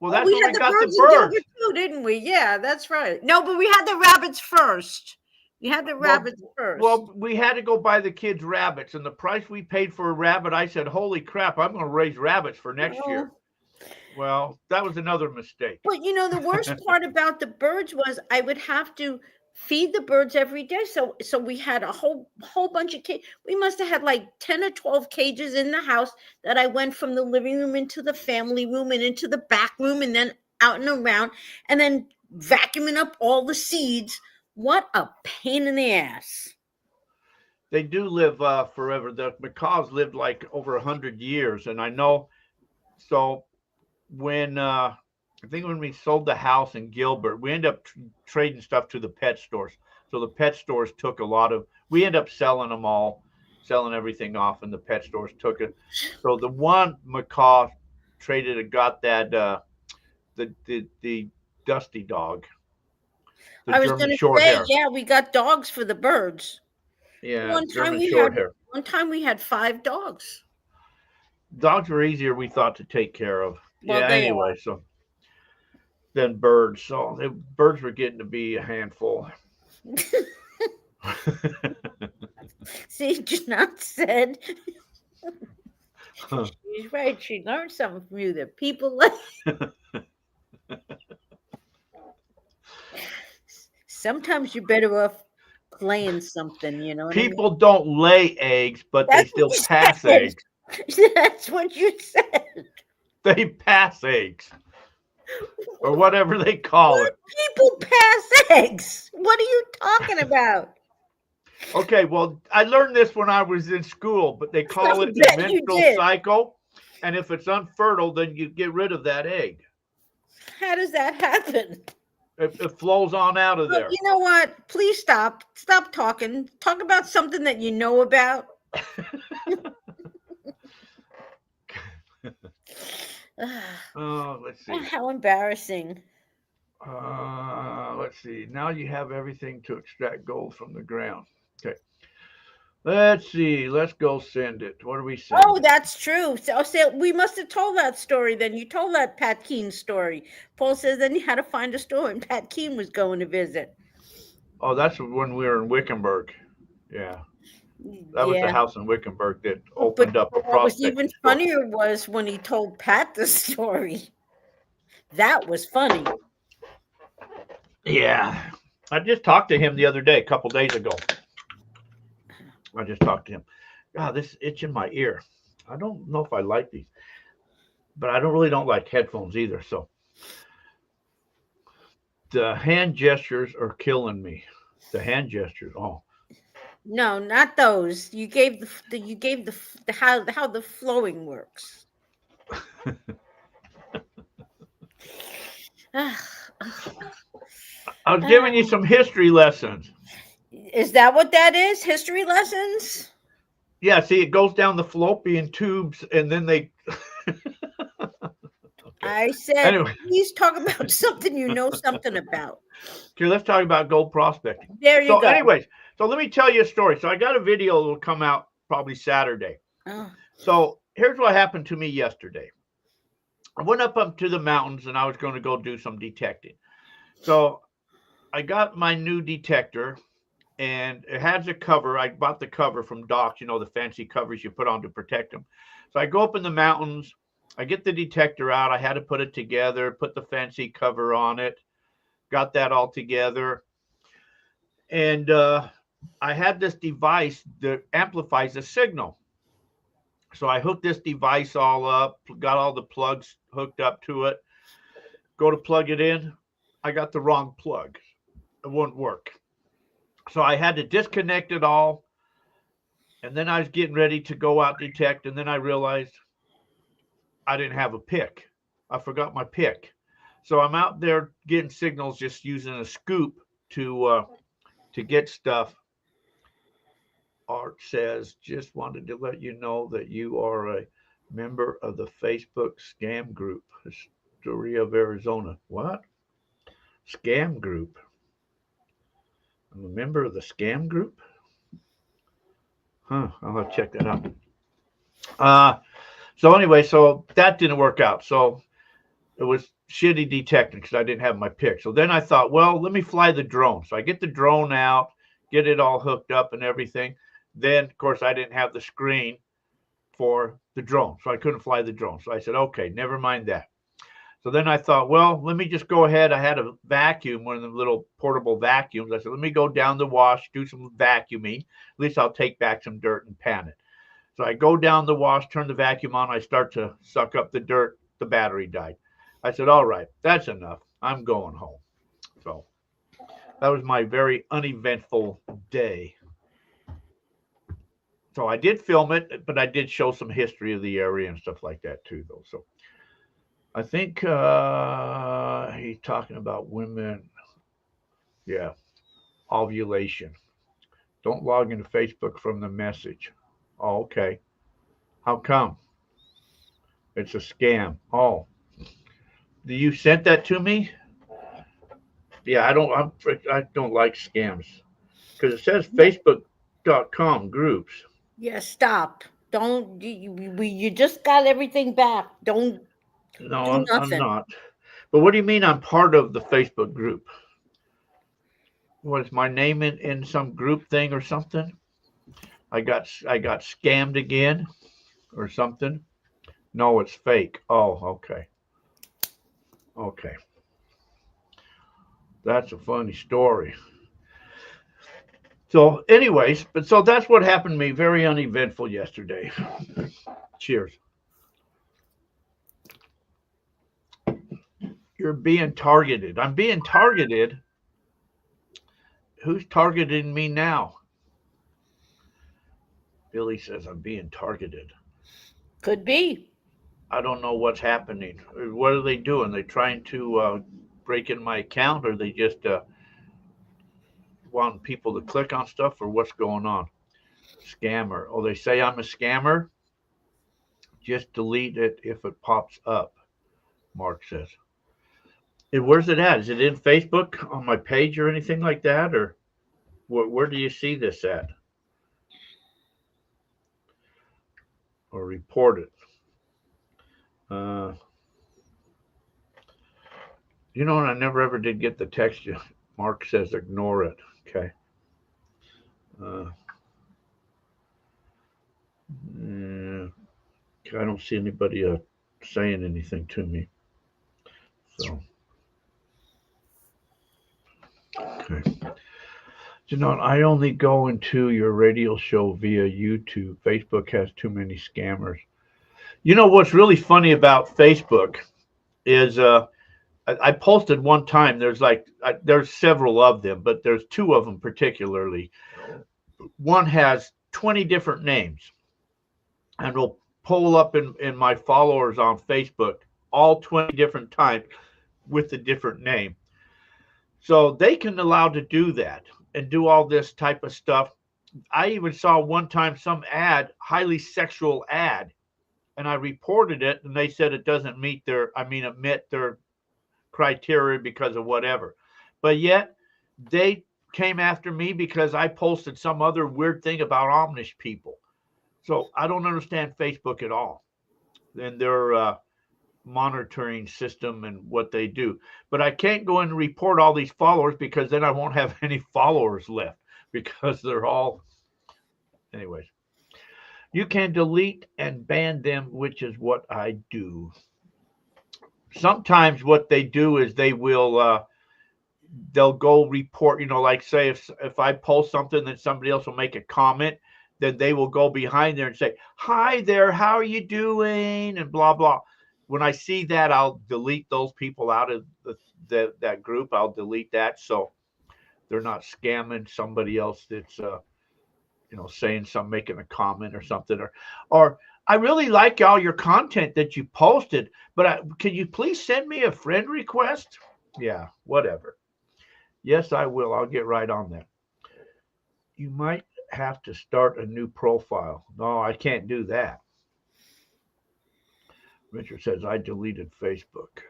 A: Well, that's
B: we
A: when
B: had
A: we
B: the
A: got
B: birds
A: the
B: in
A: birds.
B: Gilbert too, didn't we? Yeah, that's right. No, but we had the rabbits first. We had the rabbits first.
A: Well, we had to go buy the kids rabbits, and the price we paid for a rabbit, I said, "Holy crap! I'm going to raise rabbits for next year." Well, that was another mistake.
B: But the worst part about the birds was I would have to feed the birds every day. So we had a whole bunch of cages. We must have had like 10 or 12 cages in the house that I went from the living room into the family room and into the back room and then out and around and then vacuuming up all the seeds. What a pain in the ass.
A: They do live forever. The macaws lived like over 100 years, and I know. So when I think when we sold the house in Gilbert, we ended up trading stuff to the pet stores. So the pet stores took a lot of. We ended up selling them all, selling everything off, and the pet stores took it. So the one macaw traded and got that the dusty dog.
B: I was going to say, yeah, we got dogs for the birds.
A: Yeah,
B: one time we had 5 dogs.
A: Dogs were easier, we thought, to take care of.
B: Well,
A: yeah, anyway, so than birds. So birds were getting to be a handful.
B: See, Janelle said, she's right. She learned something from you that people like. Sometimes you're better off playing something,
A: People don't lay eggs, but they still pass eggs.
B: That's what you said.
A: They pass eggs. Or whatever they call it.
B: People pass eggs. What are you talking about?
A: Okay, well, I learned this when I was in school, but they call it the menstrual cycle. And if it's unfertile, then you get rid of that egg.
B: How does that happen?
A: It flows on out of
B: Well,
A: there.
B: you know what? Please stop. Stop talking. Talk about something that you know about.
A: Oh, let's see.
B: How embarrassing.
A: Let's see. Now you have everything to extract gold from the ground. Okay. Let's see. Let's go send it. What do we send?
B: Oh, that's true. So we must have told that story then. You told that Pat Keen story. Paul says then you had to find a store and Pat Keen was going to visit.
A: Oh, that's when we were in Wickenburg. Yeah. That was the
B: Yeah.
A: house in Wickenburg that
B: But
A: opened up a
B: what was
A: prospecting
B: even
A: store.
B: funnier was when he told Pat the story. That was funny.
A: Yeah. I just talked to him the other day, a couple days ago. I just talked to him. God, this itch in my ear. I don't know if I like these, but I really don't like headphones either. So the hand gestures are killing me. The hand gestures. Oh,
B: No, not those. You gave the how the flowing works.
A: I was giving you some history lessons.
B: Is that what that is? History lessons?
A: Yeah, see, it goes down the fallopian tubes, and then they.
B: I said,
A: Anyway.
B: Please talk about something you know something about.
A: Okay, let's talk about gold prospecting.
B: There you
A: So,
B: go.
A: anyways, so let me tell you a story. So I got a video that will come out probably Saturday.
B: Oh.
A: So here's what happened to me yesterday. I went up to the mountains and I was going to go do some detecting. So I got my new detector and it has a cover. I bought the cover from Docs, you know, the fancy covers you put on to protect them. So I go up in the mountains. I get the detector out. I had to put it together, put the fancy cover on it, got that all together. And I had this device that amplifies the signal. So I hooked this device all up, got all the plugs hooked up to it. Go to plug it in. I got the wrong plug. It wouldn't work. So I had to disconnect it all. And then I was getting ready to go out detect. And then I realized I didn't have a pick. I forgot my pick. So I'm out there getting signals just using a scoop to get stuff. Art says, just wanted to let you know that you are a member of the Facebook scam group, Astoria of Arizona. What? Scam group? I'm a member of the scam group? Huh, I'll have to check that out. So anyway, so that didn't work out. So it was shitty detecting because I didn't have my pick. So then I thought, well, let me fly the drone. So I get the drone out, get it all hooked up and everything. Then, of course, I didn't have the screen for the drone, so I couldn't fly the drone. So I said, okay, never mind that. So then I thought, well, let me just go ahead. I had a vacuum, one of the little portable vacuums. I said, let me go down the wash, do some vacuuming. At least I'll take back some dirt and pan it. So I go down the wash, turn the vacuum on. I start to suck up the dirt. The battery died. I said, all right, that's enough. I'm going home. So that was my very uneventful day. So I did film it, but I did show some history of the area and stuff like that too, though. So I think he's talking about women. Yeah, ovulation. Don't log into Facebook from the message. Oh, okay. How come? It's a scam. Oh, you sent that to me? Yeah, I don't like scams because it says Facebook.com groups.
B: Yeah, stop. Don't you just got everything back. Don't
A: No,
B: do
A: I'm
B: nothing.
A: not. But what do you mean I'm part of the Facebook group? What is my name in some group thing or something? I got scammed again or something. No, it's fake. Oh, okay. Okay. That's a funny story. So, anyways, but so that's what happened to me. Very uneventful yesterday. Cheers. You're being targeted. I'm being targeted. Who's targeting me now? Billy says I'm being targeted.
B: Could be.
A: I don't know what's happening. What are they doing? They're trying to breaking my account, or they just want people to click on stuff, or what's going on? Scammer. Oh, they say I'm a scammer. Just delete it if it pops up. Mark says. And where's it at? Is it in Facebook on my page or anything like that, or where do you see this at? Or report it? You know, and I never ever did get the text. Mark says ignore it. Okay. I don't see anybody saying anything to me. So, okay. You know, I only go into your radio show via YouTube. Facebook has too many scammers. You know what's really funny about Facebook is I posted one time. There's several of them, but there's two of them particularly. One has 20 different names, and will pull up in my followers on Facebook all 20 different times with a different name. So they can allow to do that and do all this type of stuff. I even saw one time some ad, highly sexual ad, and I reported it, and they said it doesn't meet admit their criteria because of whatever. But yet they came after me because I posted some other weird thing about Amish people. So I don't understand Facebook at all and their monitoring system and what they do. But I can't go and report all these followers because then I won't have any followers left because they're all, anyways. You can delete and ban them, which is what I do. Sometimes what they do is they'll go report, like say if I post something, then somebody else will make a comment, then they will go behind there and say, hi there, how are you doing? And blah, blah. When I see that, I'll delete those people out of that group. I'll delete that so they're not scamming somebody else that's, saying something, making a comment or something. Or I really like all your content that you posted, but can you please send me a friend request? Yeah, whatever. Yes, I will. I'll get right on that. You might have to start a new profile. No, I can't do that. Richard says, I deleted Facebook.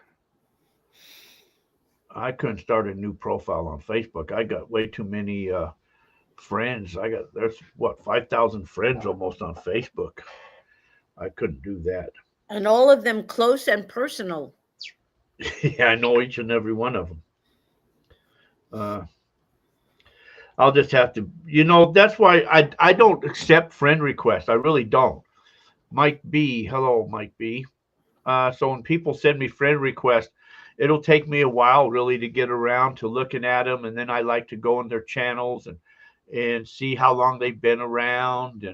A: I couldn't start a new profile on Facebook. I got way too many friends. There's 5,000 friends almost on Facebook. I couldn't do that.
B: And all of them close and personal.
A: Yeah, I know each and every one of them. I'll just have to, that's why I don't accept friend requests. I really don't. Mike B. Hello, Mike B. So when people send me friend requests, it'll take me a while really to get around to looking at them. And then I like to go in their channels and see how long they've been around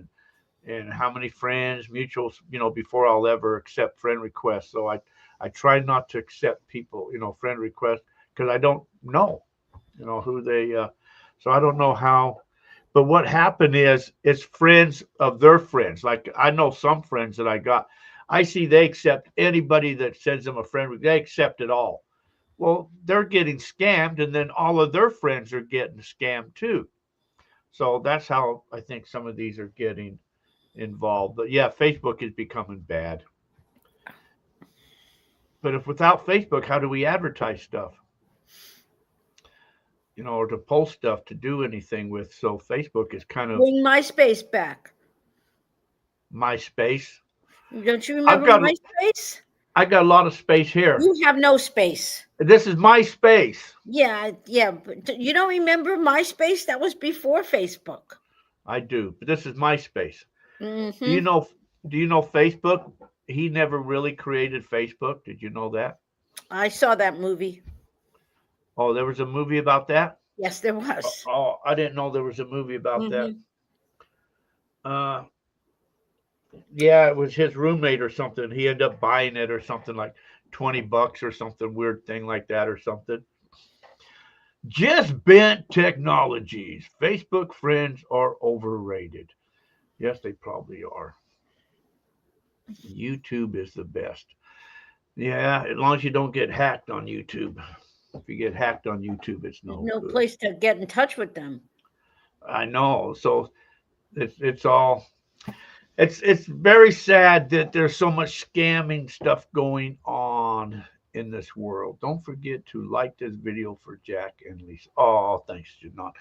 A: and how many friends, mutuals, before I'll ever accept friend requests. So I try not to accept people, friend requests because I don't know, who they, so I don't know how. But what happened is it's friends of their friends. Like I know some friends that I got. I see they accept anybody that sends them a friend. They accept it all. Well, they're getting scammed, and then all of their friends are getting scammed too. So that's how I think some of these are getting involved. But yeah, Facebook is becoming bad. But if without Facebook, how do we advertise stuff? Or to post stuff, to do anything with. So Facebook is kind of
B: bring MySpace back.
A: MySpace.
B: Don't you remember MySpace?
A: I got a lot of space here.
B: You have no space.
A: This is MySpace.
B: Yeah. But you don't remember MySpace? That was before Facebook.
A: I do, but this is MySpace.
B: Mm-hmm.
A: Do you know Facebook? He never really created Facebook. Did you know that?
B: I saw that movie.
A: Oh, there was a movie about that?
B: Yes, there was.
A: Oh, I didn't know there was a movie about that. Yeah, it was his roommate or something. He ended up buying it or something like $20 or something weird thing like that or something. Just Bent Technologies. Facebook friends are overrated. Yes, they probably are. YouTube is the best. Yeah, as long as you don't get hacked on YouTube. If you get hacked on YouTube, it's
B: There's
A: no
B: no
A: good.
B: place to get in touch with them.
A: I know. So it's all it's very sad that there's so much scamming stuff going on in this world. Don't forget to like this video for Jack and Lisa. Oh, thanks, Janon.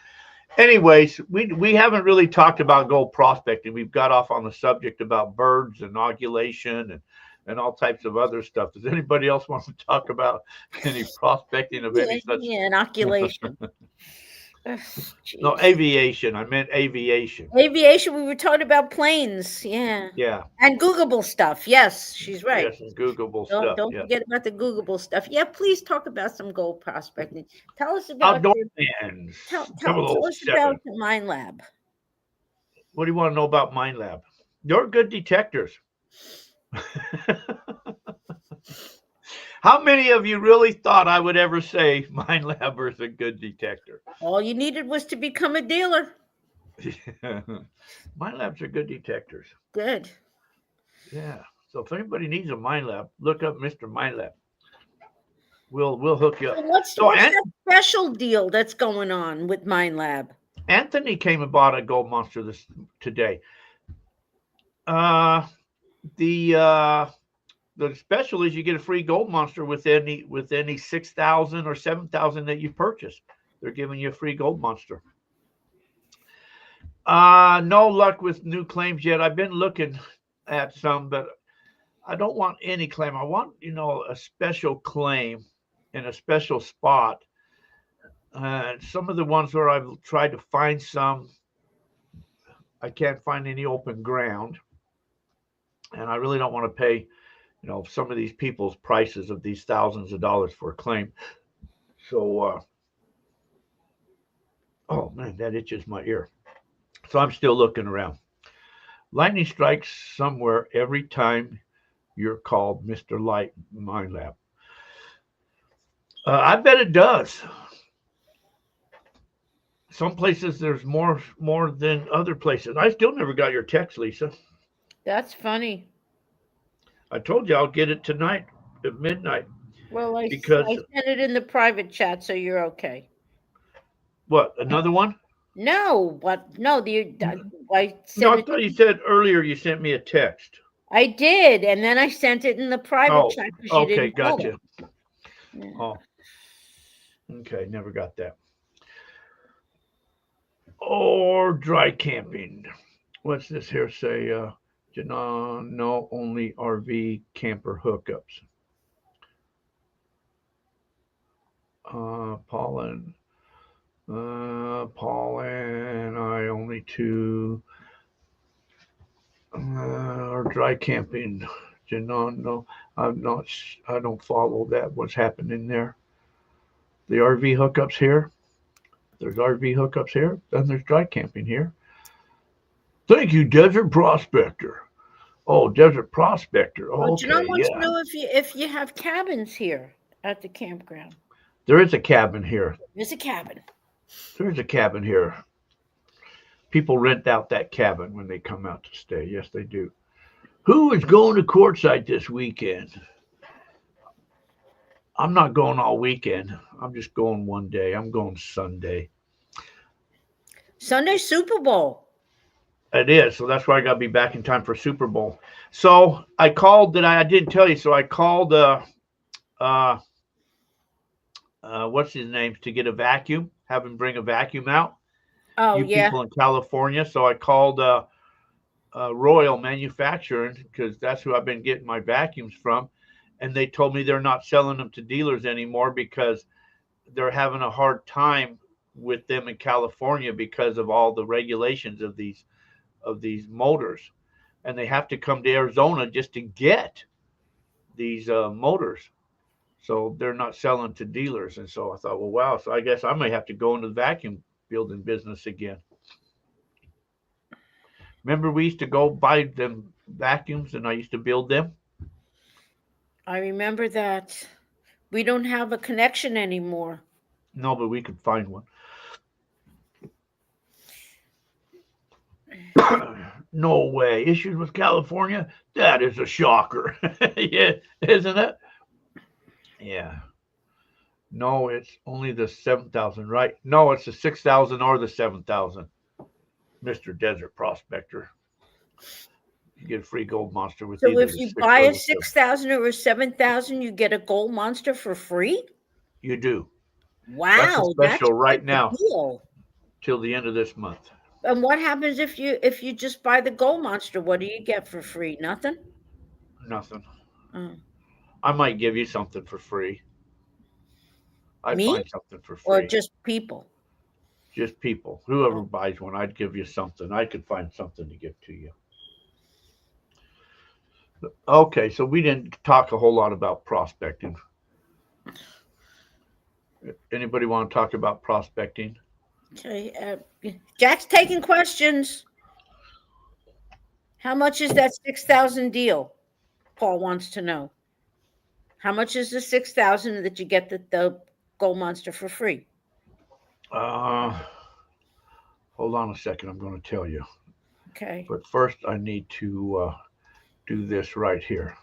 A: Anyways, we haven't really talked about gold prospecting. We've got off on the subject about birds, inoculation, and all types of other stuff. Does anybody else want to talk about any prospecting of any such?
B: Yeah, inoculation.
A: No, aviation. I meant aviation.
B: Aviation, we were talking about planes. Yeah.
A: Yeah.
B: And Googleable stuff. Yes, she's right.
A: Yes, and Googleable stuff.
B: Don't
A: Yes.
B: forget about the Googleable stuff. Yeah, please talk about some gold prospecting. Tell us about
A: Outdoor lands.
B: tell
A: Double
B: us
A: 07.
B: about the Mine Lab.
A: What do you want to know about Mine Lab? You're good detectors. How many of you really thought I would ever say Mine Lab is a good detector?
B: All you needed was to become a dealer.
A: Mine Labs are good detectors.
B: Good.
A: Yeah. So if anybody needs a Mine Lab, look up Mr. Mine Lab. We'll hook you up.
B: So what's that special deal that's going on with Mine Lab?
A: Anthony came and bought a gold monster today. The special is you get a free gold monster with any 6,000 or 7,000 that you purchase. They're giving you a free gold monster. No luck with new claims yet. I've been looking at some, but I don't want any claim. I want, a special claim in a special spot. Some of the ones where I've tried to find some, I can't find any open ground. And I really don't want to pay, some of these people's prices of these thousands of dollars for a claim. So, oh man, that itches my ear. So I'm still looking around. Lightning strikes somewhere every time you're called Mr. Light Mine Lab. I bet it does. Some places there's more than other places. I still never got your text, Lisa.
B: That's funny.
A: I told you I'll get it tonight at midnight.
B: Well, I
A: because
B: sent it in the private chat, so you're okay.
A: What, another one?
B: No, what? No, I
A: thought you said earlier you sent me a text.
B: I did, and then I sent it in the private chat.
A: Okay, gotcha.
B: Yeah.
A: Oh, okay, never got that. Or dry camping. What's this here say? No, only RV camper hookups. Paul and I only two. Or dry camping. No, I'm not. I don't follow that. What's happening there? The RV hookups here. There's RV hookups here. Then there's dry camping here. Thank you, Desert Prospector. Oh, Desert Prospector. Oh, okay,
B: Janelle wants to know if you have cabins here at the campground.
A: There is a cabin here.
B: There's a cabin.
A: There's a cabin here. People rent out that cabin when they come out to stay. Yes, they do. Who is going to Quartzsite this weekend? I'm not going all weekend. I'm just going one day. I'm going Sunday.
B: Sunday Super Bowl.
A: It is. So that's why I got to be back in time for Super Bowl. So I called I didn't tell you. So I called what's his name to get a vacuum, have him bring a vacuum out.
B: Oh,
A: you
B: yeah.
A: people in California. So I called Royal Manufacturing because that's who I've been getting my vacuums from. And they told me they're not selling them to dealers anymore because they're having a hard time with them in California because of all the regulations of these motors. And they have to come to Arizona just to get these motors. So they're not selling to dealers. And so I thought, well, wow. So I guess I may have to go into the vacuum building business again. Remember we used to go buy them vacuums and I used to build them?
B: I remember that. We don't have a connection anymore.
A: No, but we could find one. No way. Issues with California? That is a shocker. Yeah, isn't it? Yeah. No, it's only the 7,000, right? No, it's the 6,000 or the 7,000. Mr. Desert Prospector. You get a free gold monster with
B: So
A: either
B: if
A: the
B: you
A: 6
B: buy
A: or
B: a
A: the 7.
B: 6,000 or a 7,000, you get a gold monster for free?
A: You do. That's a
B: Wow, that's
A: special right
B: quite the
A: now
B: deal.
A: till the end of this month.
B: And what happens if you just buy the gold monster? What do you get for free? Nothing?
A: Nothing.
B: Oh.
A: I might give you something for free. I'd
B: Me
A: find something for
B: or
A: free.
B: just people?
A: Just people. Whoever
B: Oh.
A: buys one, I'd give you something. I could find something to give to you. Okay, so we didn't talk a whole lot about prospecting. Anybody want to talk about prospecting?
B: Okay. Jack's taking questions. How much is that 6,000 deal? Paul wants to know. How much is the 6,000 that you get the gold monster for free?
A: Uh, hold on a second. I'm going to tell you.
B: Okay.
A: But first, I need to do this right here.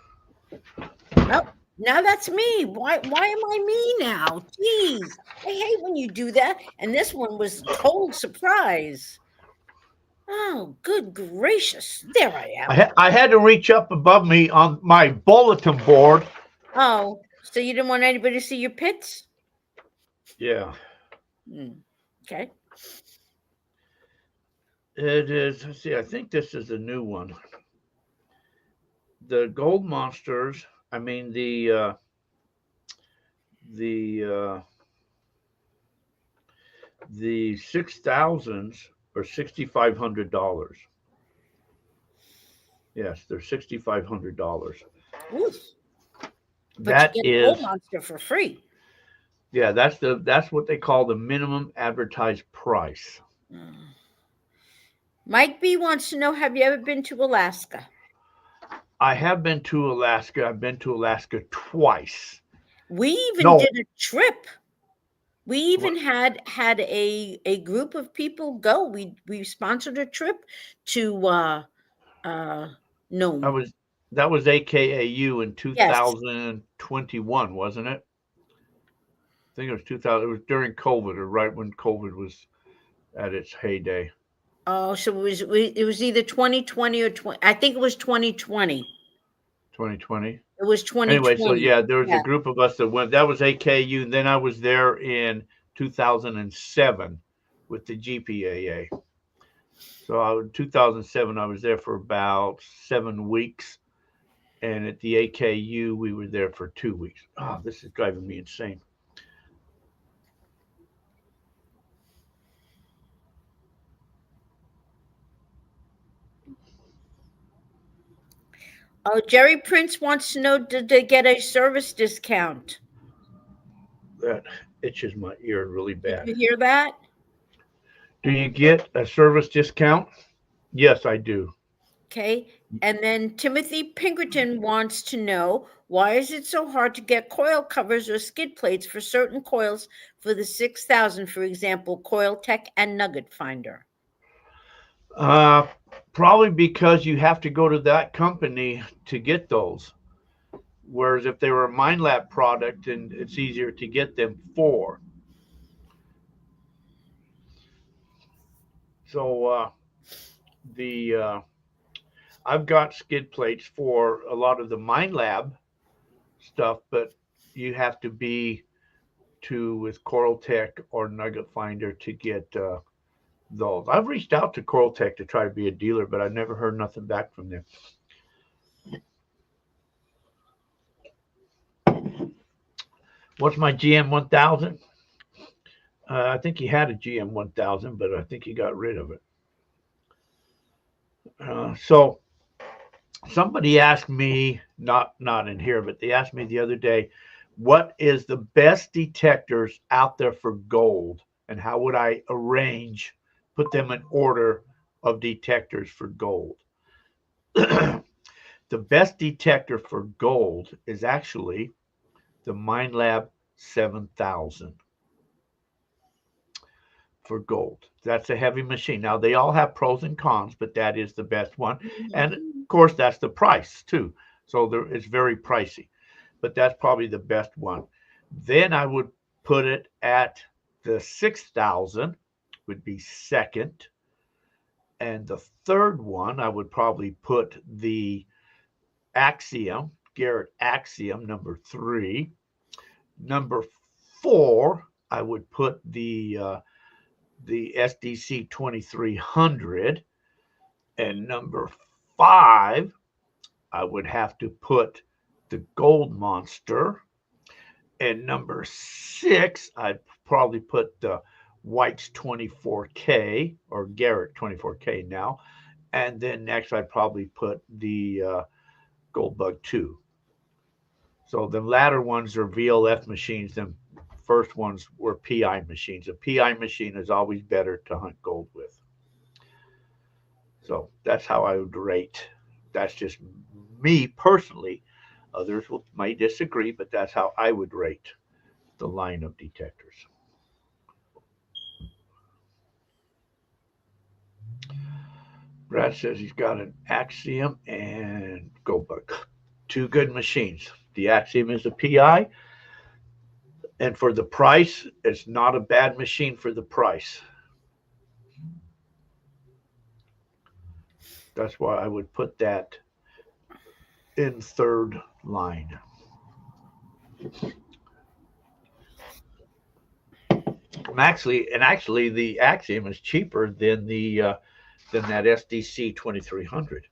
B: Nope. Now that's me. Why am I me now? Jeez. I hate when you do that. And this one was total surprise. Oh, good gracious. There I am.
A: I had to reach up above me on my bulletin board.
B: Oh, so you didn't want anybody to see your pits?
A: Yeah.
B: Okay.
A: It is. Let's see. I think this is a new one. The gold monsters. I mean the 6,000s are $6,500. Yes, they're $6,500.
B: Oof. But
A: That
B: you get a gold
A: is,
B: monster for free.
A: yeah, that's what they call the minimum advertised price.
B: Mike B wants to know, have you ever been to Alaska?
A: I have been to Alaska. I've been to Alaska twice.
B: We even
A: No.
B: did a trip. We even had a group of people go. We sponsored a trip to Nome.
A: That was AKAU in
B: Yes.
A: 2021, wasn't it? I think it was 2000. It was during COVID, or right when COVID was at its heyday.
B: Oh, so it was either 2020 or 20. I think it was 2020.
A: 2020.
B: It was 2020.
A: Anyway, so yeah, there was
B: Yeah.
A: a group of us that went. That was AKU. And then I was there in 2007 with the GPAA. So in 2007, I was there for about 7 weeks. And at the AKU, we were there for 2 weeks. Oh, this is driving me insane.
B: Oh, Jerry Prince wants to know, did they get a service discount?
A: That itches my ear really bad.
B: Did you hear that?
A: Do you get a service discount? Yes, I do.
B: Okay. And then Timothy Pinkerton wants to know, why is it so hard to get coil covers or skid plates for certain coils for the 6,000, for example, Coil Tech and Nugget Finder?
A: Probably because you have to go to that company to get those. Whereas if they were a MindLab product, and it's easier to get them for. So I've got skid plates for a lot of the MindLab stuff, but you have to be with Coral Tech or Nugget Finder to get those. I've reached out to Coral Tech to try to be a dealer, but I've never heard nothing back from them. What's my GM 1000? I think he had a GM 1000, but I think he got rid of it. So somebody asked me, not in here, but they asked me the other day, what is the best detectors out there for gold, and how would I put them in order of detectors for gold? The best detector for gold is actually the MindLab 7000 for gold. That's a heavy machine. Now, they all have pros and cons, but that is the best one. And of course, that's the price too. So it's very pricey, but that's probably the best one. Then I would put it at the 6,000 would be second. And the third one, I would probably put the Axiom, Garrett Axiom, number 3. Number 4, I would put the SDC 2300. And number 5, I would have to put the Gold Monster. And number 6, I'd probably put the White's 24K, or Garrett 24K now. And then next, I'd probably put the Goldbug 2. So the latter ones are VLF machines. The first ones were PI machines. A PI machine is always better to hunt gold with. So that's how I would rate. That's just me personally. Others might disagree, but that's how I would rate the line of detectors. Brad says he's got an Axiom and Goldbug. 2 good machines. The Axiom is a PI, and for the price, it's not a bad machine for the price. That's why I would put that in third line. Actually, the Axiom is cheaper than that SDC 2300.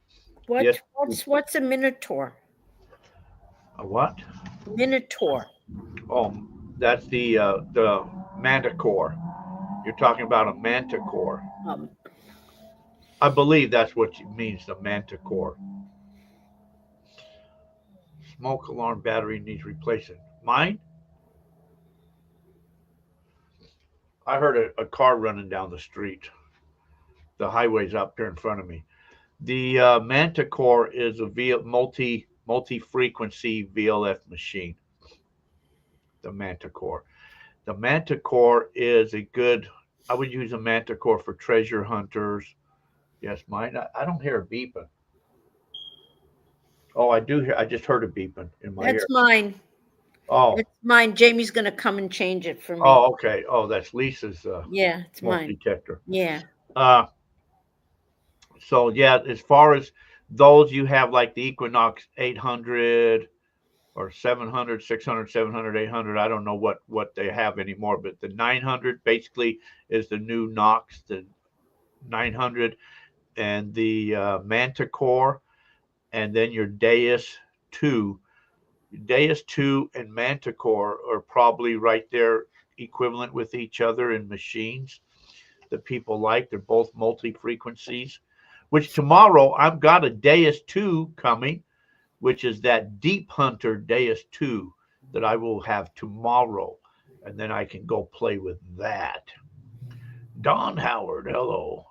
A: Yes.
B: What's a Minotaur?
A: A what?
B: Minotaur.
A: Oh, that's the Manticore. You're talking about a Manticore. I believe that's what it means, the Manticore. Smoke alarm battery needs replacing. Mine? I heard a car running down the street. The highway's up here in front of me. The Manticore is a multi-frequency VLF machine. The Manticore. The Manticore is a good. I would use a Manticore for treasure hunters. Yes, mine. I don't hear a beeping. Oh, I do hear. I just heard a beeping in my ear.
B: That's mine.
A: Oh,
B: It's mine. Jamie's gonna come and change it for me.
A: oh, okay. Oh, that's Lisa's
B: Yeah, it's
A: smoke
B: mine.
A: detector.
B: Yeah.
A: So yeah, as far as those, you have like the Equinox 800 or 700, 600, 700, 800. I don't know what they have anymore, but the 900 basically is the new Nox, the 900, and the Manticore, and then your Deus 2. Deus 2 and Manticore are probably right there equivalent with each other in machines that people like. They're both multi-frequencies, which tomorrow I've got a Deus 2 coming, which is that Deep Hunter Deus 2 that I will have tomorrow, and then I can go play with that. Don Howard, hello.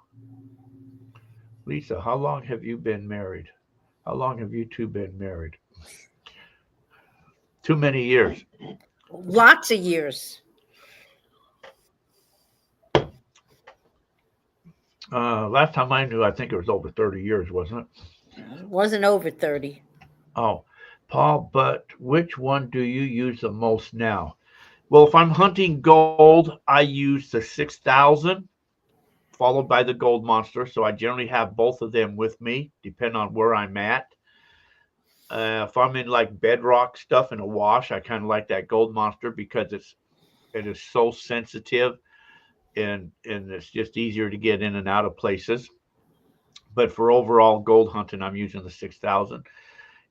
A: Lisa, how long have you been married? How long have you two been married? Too many years.
B: Lots of years.
A: Last time I knew, I think it was over 30 years, wasn't it?
B: It wasn't over 30.
A: Oh, Paul, but which one do you use the most now? Well, if I'm hunting gold, I use the 6,000, followed by the Gold Monster. So I generally have both of them with me, depending on where I'm at. If I'm in like bedrock stuff in a wash, I kind of like that Gold Monster because it is so sensitive and it's just easier to get in and out of places. But for overall gold hunting, I'm using the 6,000.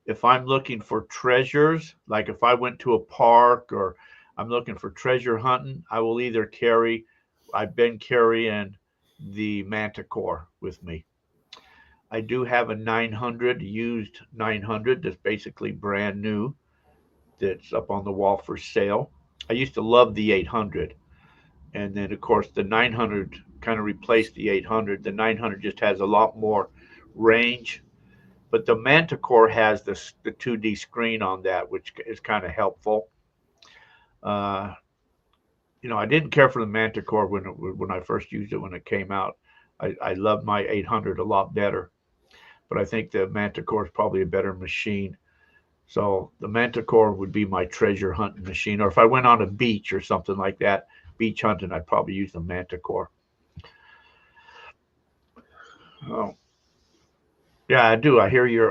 A: If I'm looking for treasures, like if I went to a park or I'm looking for treasure hunting, I will either I've been carrying the Manticore with me. I do have a 900, used 900 that's basically brand new, that's up on the wall for sale. I used to love the 800. And then, of course, the 900 kind of replaced the 800. The 900 just has a lot more range. But the Manticore has the 2D screen on that, which is kind of helpful. I didn't care for the Manticore when I first used it when it came out. I loved my 800 a lot better. But I think the Manticore is probably a better machine. So the Manticore would be my treasure hunting machine. Or if I went on a beach or something like that, beach hunting, I'd probably use the Manticore. Oh, yeah, I do. I hear your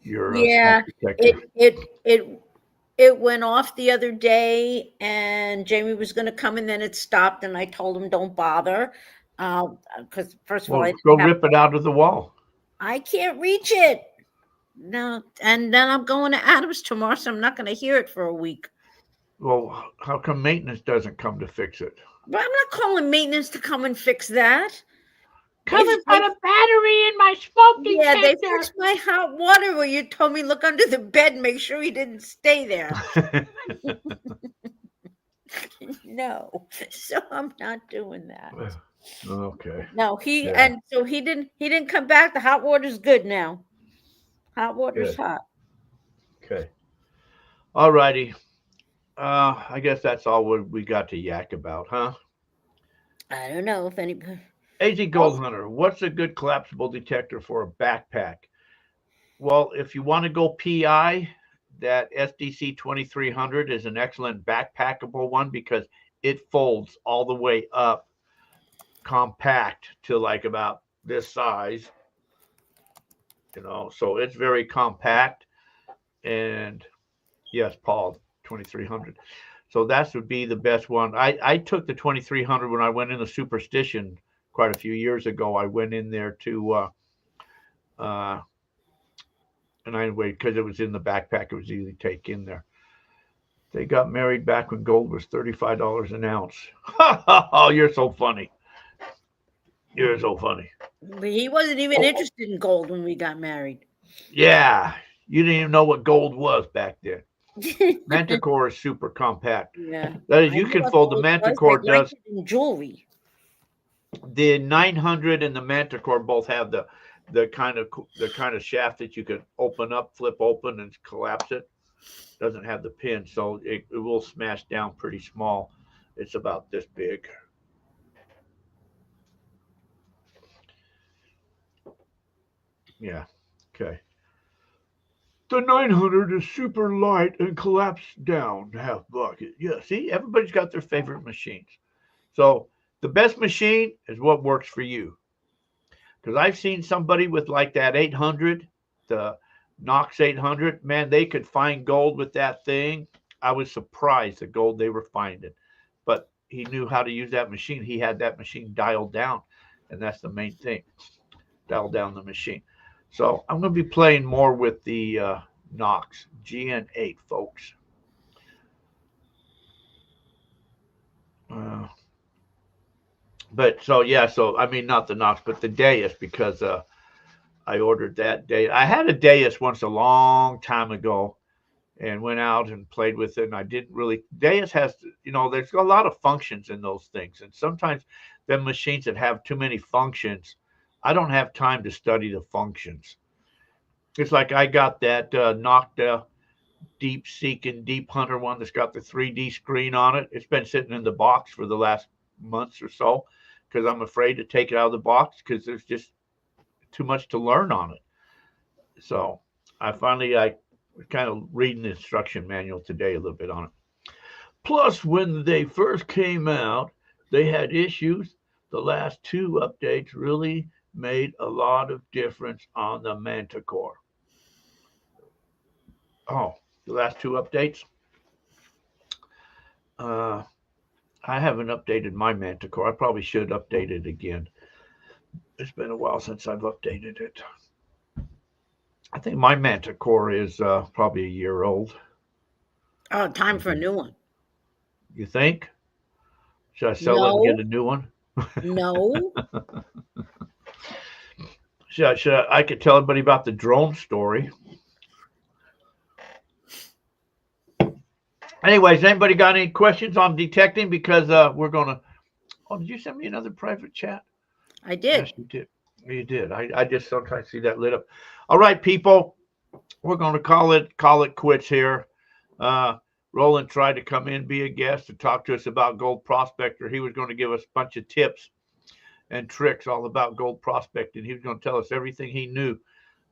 B: Yeah,
A: smoke detector.
B: it went off the other day, and Jamie was going to come, and then it stopped, and I told him don't bother, because first of all,
A: Well, go rip it out of the wall.
B: I can't reach it. No, and then I'm going to Adams tomorrow, so I'm not going to hear it for a week.
A: Well, how come maintenance doesn't come to fix it?
B: But I'm not calling maintenance to come and fix that.
A: Come and
B: They-
A: put a battery in my smoke
B: Yeah, they
A: detector.
B: fixed my hot water where you told me look under the bed, make sure he didn't stay there. No, so I'm not doing that.
A: Okay.
B: No,
A: Yeah.
B: and so he didn't come back. The hot water's good now. Hot water's
A: Good.
B: hot.
A: Okay. All righty. I guess that's all we got to yak about, huh?
B: I don't know if anybody.
A: AZ Gold Hunter, what's a good collapsible detector for a backpack? Well, if you want to go PI, that SDC 2300 is an excellent backpackable one because it folds all the way up, compact to like about this size. So it's very compact. And yes, Paul, 2300. So that would be the best one. I took the 2300 when I went in the Superstition quite a few years ago. I went in there to and I waited because it was in the backpack. It was easy to take in there. They got married back when gold was $35 an ounce. Oh, you're so funny. You're so funny.
B: But he wasn't even interested in gold when we got married.
A: Yeah, you didn't even know what gold was back then. Manticore is super compact.
B: Yeah,
A: That is, you can fold. The Manticore does.
B: In jewelry.
A: The 900 and the Manticore both have the kind of shaft that you can open up, flip open, and collapse it. Doesn't have the pin, so it will smash down pretty small. It's about this big. Yeah. Okay. The 900 is super light and collapsed down half bucket. Yeah. See, everybody's got their favorite machines. So the best machine is what works for you. Because I've seen somebody with like that 800, the Knox 800, man, they could find gold with that thing. I was surprised the gold they were finding. But he knew how to use that machine. He had that machine dialed down, and that's the main thing. Dial down the machine. So I'm going to be playing more with the Knox GN8, folks. But so I mean not the Knox, but the Deus, because I ordered that Deus. I had a Deus once a long time ago, and went out and played with it. And I didn't really. Deus has, there's a lot of functions in those things, and sometimes the machines that have too many functions, I don't have time to study the functions. It's like I got that Nocta Deep Seek and Deep Hunter one that's got the 3D screen on it. It's been sitting in the box for the last months or so because I'm afraid to take it out of the box because there's just too much to learn on it. So I kind of reading the instruction manual today a little bit on it. Plus, when they first came out, they had issues. The last two updates really made a lot of difference on the Manticore. Oh, the last two updates? I haven't updated my Manticore. I probably should update it again. It's been a while since I've updated it. I think my Manticore is probably a year old.
B: Oh, time for a new one.
A: You think? Should I sell it and get a new one?
B: No.
A: Should I could tell everybody about the drone story. Anyways, anybody got any questions on detecting? Because we're going to... Oh, did you send me another private chat?
B: I did.
A: Yes, you did. You did. I just sometimes see that lit up. All right, people. We're going to call it quits here. Roland tried to come in, be a guest, to talk to us about Gold Prospector. He was going to give us a bunch of tips and tricks all about gold prospecting. He was going to tell us everything he knew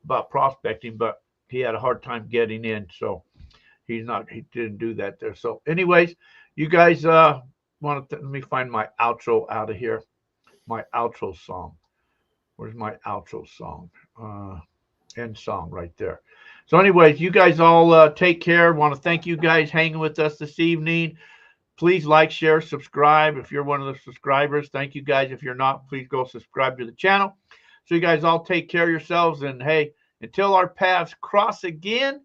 A: about prospecting, but he had a hard time getting in, so he didn't do that there. So anyways, you guys want to let me find my outro out of here. My outro song. Where's my outro song? End song right there. So anyways, you guys all take care. Want to thank you guys hanging with us this evening. Please like, share, subscribe. If you're one of the subscribers, thank you guys. If you're not, please go subscribe to the channel. So you guys all take care of yourselves. And hey, until our paths cross again,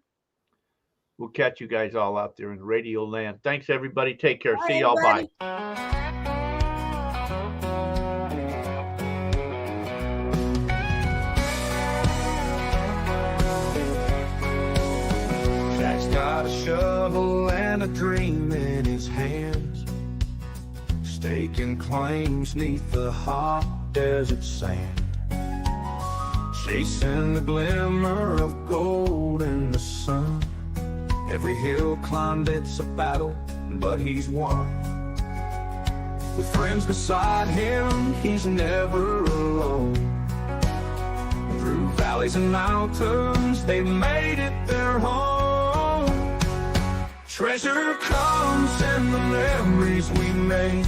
A: we'll catch you guys all out there in radio land. Thanks, everybody. Take care.
B: Bye,
A: See y'all.
B: everybody.
A: Bye.
E: Jack's got a shovel and a dream in his hands, staking claims neath the hot desert sand, chasing the glimmer of gold in the sun. Every hill climbed, it's a battle, but he's won. With friends beside him, he's never alone. Through valleys and mountains, they've made it their home. Treasure comes in the memories we make,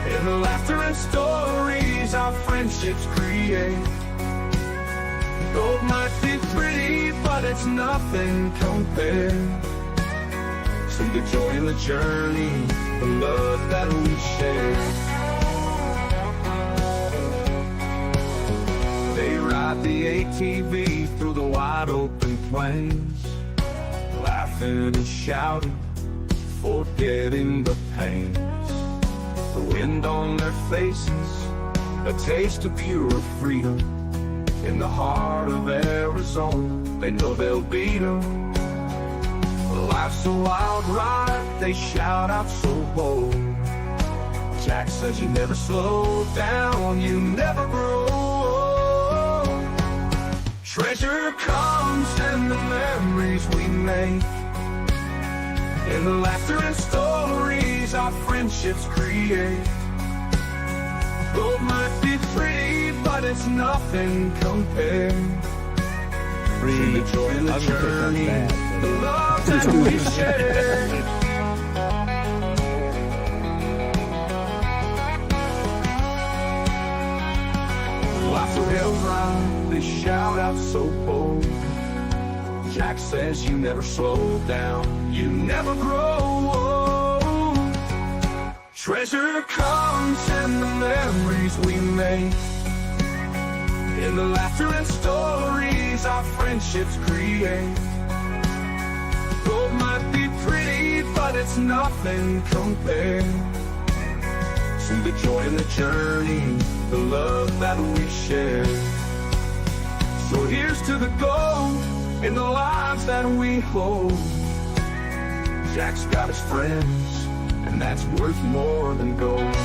E: in the laughter and stories our friendships create. Gold might be pretty, but it's nothing compared to the joy in the journey, the love that we share. They ride the ATV through the wide open plains, laughing and shouting, forgetting the pains. The wind on their faces, a taste of pure freedom. In the heart of Arizona, they know they'll beat them. Life's a wild ride, they shout out so bold. Jack says you never slow down, you never grow. Treasure comes in the memories we make, in the laughter and stories our friendships create. Gold might be pretty, but it's nothing compared to the joy in the journey, the love that we share. Life's a hell ride, they shout out so bold. Jack says you never slow down, you never grow. Treasure comes in the memories we make, in the laughter and stories our friendships create. Gold might be pretty, but it's nothing compared to the joy in the journey, the love that we share. So here's to the gold in the lives that we hold. Jack's got his friends, and that's worth more than gold.